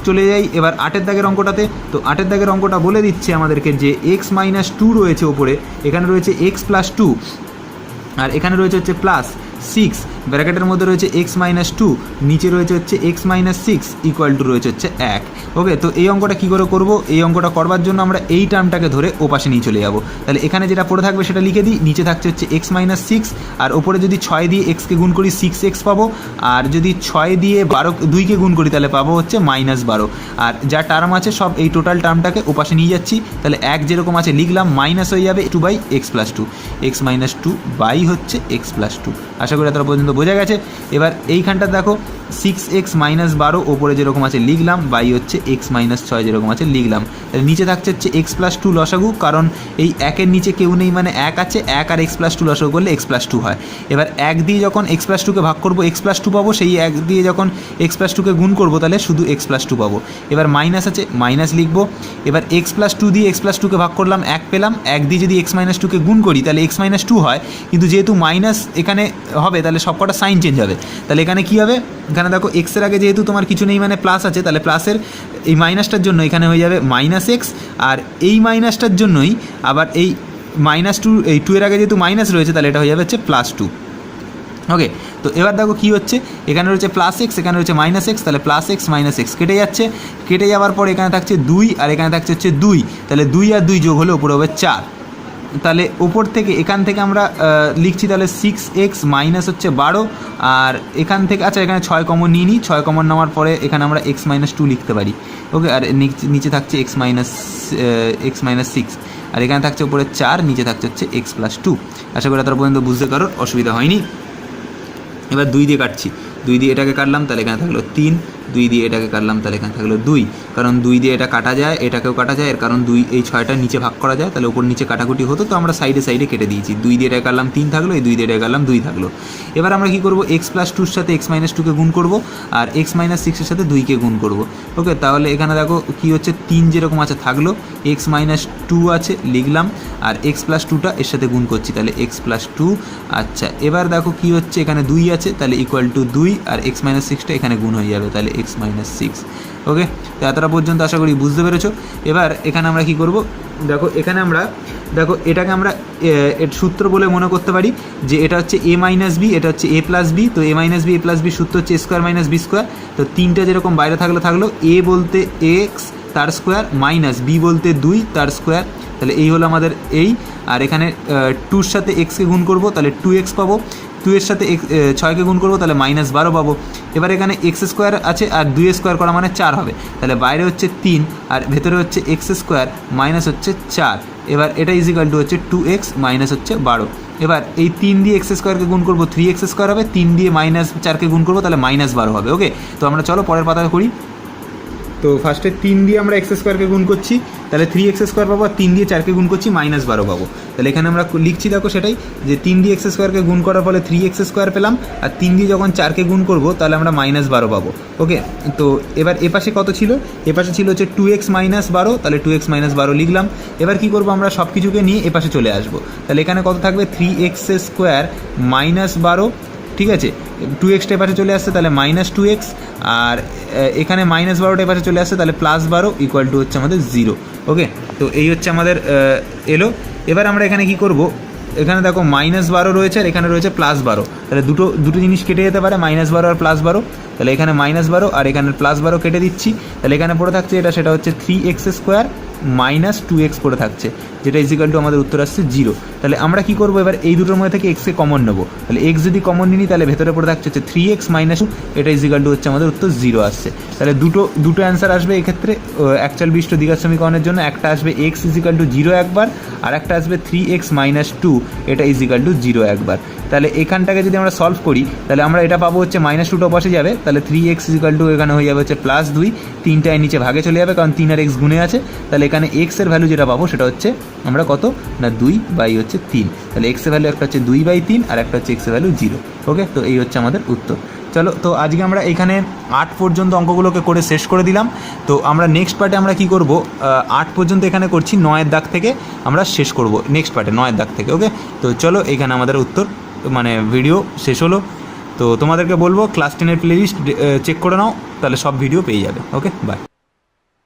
চলে যাই এবার 8 দাগের অঙ্কটাতে। তো 8 দাগের অঙ্কটা বলে দিচ্ছে আমাদেরকে যে x - 2 রয়েছে ওপরে, এখানে রয়েছে x + 2 আর এখানে রয়েছে হচ্ছে +6, ব্র্যাকেটের মধ্যে রয়েছে x - 2, নিচে রয়েছে হচ্ছে x - 6 = রয়েছে হচ্ছে 1। ওকে, তো এই অঙ্কটা কী করে করবো, এই অঙ্কটা করবার জন্য আমরা এই টার্মটাকে ধরে ওপাশে নিয়ে চলে যাব। তাহলে এখানে যেটা পড়ে থাকবে সেটা লিখে দিই, নিচে থাকছে হচ্ছে x - 6 আর ওপরে যদি 6 দিয়ে xকে গুণ করি 6x পাবো, আর যদি 6 দিয়ে 2কে গুণ করি তাহলে পাবো হচ্ছে -12। আর যা টার্ম আছে সব এই টোটাল টার্মটাকে ওপাশে নিয়ে যাচ্ছি, তাহলে 1 যেরকম আছে লিখলাম, মাইনাস হয়ে যাবে 2/x + 2, x - 2 হচ্ছে x + 2। আশা করি তারা পর্যন্ত বোঝা গেছে। এবার এইখানটা দেখো 6x - 12 ওপরে যেরকম আছে লিখলাম, বাই হচ্ছে x - 6 যেরকম আছে লিখলাম, তাহলে নিচে থাকছে হচ্ছে x + 2 লসাগু, কারণ এই 1-এর নিচে কেউ নেই মানে 1 আছে, 1 আর x + 2 লসাগু করলে x + 2 হয়। এবার 1 দিয়ে যখন x + 2কে ভাগ করবো x + 2 পাবো, সেই 1 দিয়ে যখন x + 2কে গুণ করবো তাহলে শুধু x + 2 পাবো। এবার মাইনাস আছে, মাইনাস লিখবো। এবার x + 2 দিয়ে x + 2কে ভাগ করলাম, 1 পেলাম, 1 দিয়ে যদি x - 2কে গুণ করি তাহলে x - 2 হয়, কিন্তু যেহেতু মাইনাস এখানে হবে তাহলে সবকটা সাইন চেঞ্জ হবে। তাহলে এখানে কী হবে, এখানে দেখো এক্সের আগে যেহেতু তোমার কিছু নেই মানে প্লাস আছে, তাহলে প্লাসের এই মাইনাসটার জন্য এখানে হয়ে যাবে -x, আর এই মাইনাসটার জন্যই আবার এই -2, এই 2 এর আগে যেহেতু মাইনাস রয়েছে তাহলে এটা হয়ে যাবে হচ্ছে +2। ওকে, তো এবার দেখো কী হচ্ছে, এখানে রয়েছে +x, এখানে রয়েছে -x, তাহলে +x - x কেটে যাচ্ছে, কেটে যাওয়ার পর এখানে থাকছে 2 আর এখানে থাকছে হচ্ছে 2, তাহলে 2 আর 2 যোগ হলে উপরে হবে 4। তাহলে ওপর থেকে এখান থেকে আমরা লিখছি তাহলে 6x - হচ্ছে 12, আর এখান থেকে আচ্ছা এখানে 6 কমন নিয়ে নিই, 6 কমন নেওয়ার পরে এখানে আমরা x - 2 লিখতে পারি। ওকে, আর নিচে থাকছে x - 6, আর এখানে থাকছে উপরে 4, নিচে থাকছে হচ্ছে x + 2। আশা করি তার পর্যন্ত বুঝতে কারোর অসুবিধা হয়নি। এবার 2 দিয়ে কাটছি, 2 দিয়ে এটাকে কাটলাম তাহলে এখানে থাকলো 3, 2 দিয়ে এটাকে কাটলাম তাহলে এখানে থাকলো 2, কারণ 2 দিয়ে এটা কাটা যায়, এটাকেও কাটা যায়, এর কারণ 2 এই 6টার নিচে ভাগ করা যায়, তাহলে উপর নিচে কাটাকুটি হতো, তো আমরা সাইডে সাইডে কেটে দিয়েছি। 2 দিয়ে এটা কাটলাম 3 থাকলো, এই 2 দিয়ে এটা কাটলাম 2 থাকলো। এবার আমরা কী করবো, x + 2 এর সাথে x - 2কে গুণ করবো আর x - 6 এর সাথে 2কে গুণ করবো। ওকে, তাহলে এখানে দেখো কী হচ্ছে, 3 যেরকম আছে থাকলো, x - 2 আছে লিখলাম, আর x + 2টা এর সাথে গুণ করছি, তাহলে x + 2। আচ্ছা, এবার দেখো কী হচ্ছে, এখানে 2 আছে তাহলে = 2, আর এক্স মাইনাস সিক্সটা এখানে গুণ হয়ে যাবে, তাহলে এক্স মাইনাস সিক্স। ওকে, তো এতটা পর্যন্ত আশা করি বুঝতে পেরেছো। এবার এখানে আমরা কি করব, দেখো এখানে আমরা এটাকে আমরা এর সূত্র বলে মনে করতে পারি যে এটা হচ্ছে এ মাইনাস বি, এটা হচ্ছে এ প্লাস বি। তো এ minus B A plus B সূত্র হচ্ছে এ স্কোয়ার মাইনাস বি স্কোয়ার। তো তিনটা যেরকম বাইরে থাকলো এ বলতে এক্স তার স্কোয়ার মাইনাস বি বলতে 2 তার স্কোয়ার, তাহলে এই হলো আমাদের এই। আর এখানে 2-র সাথে এক্সকে গুণ করবো, তাহলে 2x পাবো। 2-এর সাথে 6কে গুণ করবো, তাহলে -12 পাবো। এবার এখানে এক্স স্কোয়ার আছে আর 2 স্কোয়ার করা মানে 4 হবে, তাহলে বাইরে হচ্ছে 3 আর ভেতরে হচ্ছে এক্স স্কোয়ার মাইনাস হচ্ছে 4। এবার এটা ইজিক্যাল টু হচ্ছে 2x মাইনাস হচ্ছে 12। এবার এই 3 দিয়ে এক্স স্কোয়ারকে গুণ করবো, 3x স্কোয়ার হবে। 3 দিয়ে -4কে গুণ করবো, তাহলে -12 হবে। ওকে, তো আমরা চলো পরের পাতা করি। তো ফার্স্টে 3 দিয়ে আমরা এক্স স্কোয়ারকে গুণ করছি, তাহলে 3x স্কোয়ার পাবো। আর 3 দিয়ে 4কে গুণ করছি, -12 পাবো। তাহলে এখানে আমরা লিখছি দেখো সেটাই, যে 3 দিয়ে এক্স স্কোয়ারকে গুণ করার ফলে 3x স্কোয়ার পেলাম, আর 3 দিয়ে যখন 4কে গুণ করবো তাহলে আমরা -12 পাবো। ওকে, তো এবার এপাশে কত ছিল, এপাশে ছিল হচ্ছে 2x -12, তাহলে 2x -12 লিখলাম। এবার কি করবো, আমরা সব কিছুকে নিয়ে এপাশে চলে আসবো, তাহলে এখানে কত থাকবে 3x স্কোয়ার -12, ঠিক আছে। 2xটা এপাশে চলে আসছে, তাহলে -2x, আর এখানে -12টা এপাশে চলে আসছে, তাহলে +12 ইকুয়াল টু হচ্ছে আমাদের 0। ওকে, তো এই হচ্ছে আমাদের এলো। এবার আমরা এখানে কি করব, এখানে দেখো -12 রয়েছে আর এখানে রয়েছে +12, তাহলে দুটো জিনিস কেটে যেতে পারে, -12 আর +12। তাহলে এখানে -12 আর এখানে +12 কেটে দিচ্ছি, তাহলে এখানে পড়ে থাকছে সেটা হচ্ছে 3x স্কোয়ার -2x পড়ে থাকছে, যেটা ইজিক্যাল টু আমাদের উত্তর আসছে 0। তাহলে আমরা কি করবো, এবার এই দুটোর মধ্যে থেকে এক্সকে কমন নেবো, তাহলে এক্স যদি কমন নিই তাহলে ভেতরে পড়ে থাকছে হচ্ছে 3x -2, এটা ইজিক্যাল টু হচ্ছে আমাদের উত্তর 0 আসছে। তাহলে দুটো অ্যান্সার আসবে এক্ষেত্রে অ্যাকচুয়াল বিশিষ্ট দ্বিঘাত সমীকরণের জন্য। একটা আসবে x ইজিক্যাল টু 0 একবার, আর একটা আসবে 3x -2, এটা ইজিক্যাল টু 0 একবার। তাহলে এখানটাকে যদি আমরা সলভ করি তাহলে আমরা এটা পাবো হচ্ছে -2টা বসে যাবে, তাহলে 3x ইজিক্যাল টু এখানে হয়ে যাবে হচ্ছে +2, 3টায় নিচে ভাগে চলে যাবে কারণ 3 আর x গুণে আছে। তাহলে এখানে x এর ভ্যালু যেটা পাবো সেটা হচ্ছে আমরা কত না 2/3, তাহলে x এর ভ্যালু একটা হচ্ছে 2/3 আর একটা হচ্ছে x এর ভ্যালু 0। ওকে, তো এই হচ্ছে আমাদের উত্তর। চলো, তো আজকে আমরা এখানে 8 পর্যন্ত অঙ্কগুলোকে করে শেষ করে দিলাম। তো আমরা নেক্সট পার্টে আমরা কি করব, 8 পর্যন্ত এখানে করছি, 9-এর দাগ থেকে আমরা শেষ করব নেক্সট পার্টে, 9-এর দাগ থেকে। ওকে, তো চলো এখানে আমাদের উত্তর মানে ভিডিও শেষ হলো। তো তোমাদেরকে বলবো ক্লাস 10-এর প্লেলিস্ট চেক করে নাও, তাহলে সব ভিডিও পেয়ে যাবে। ওকে, বাই।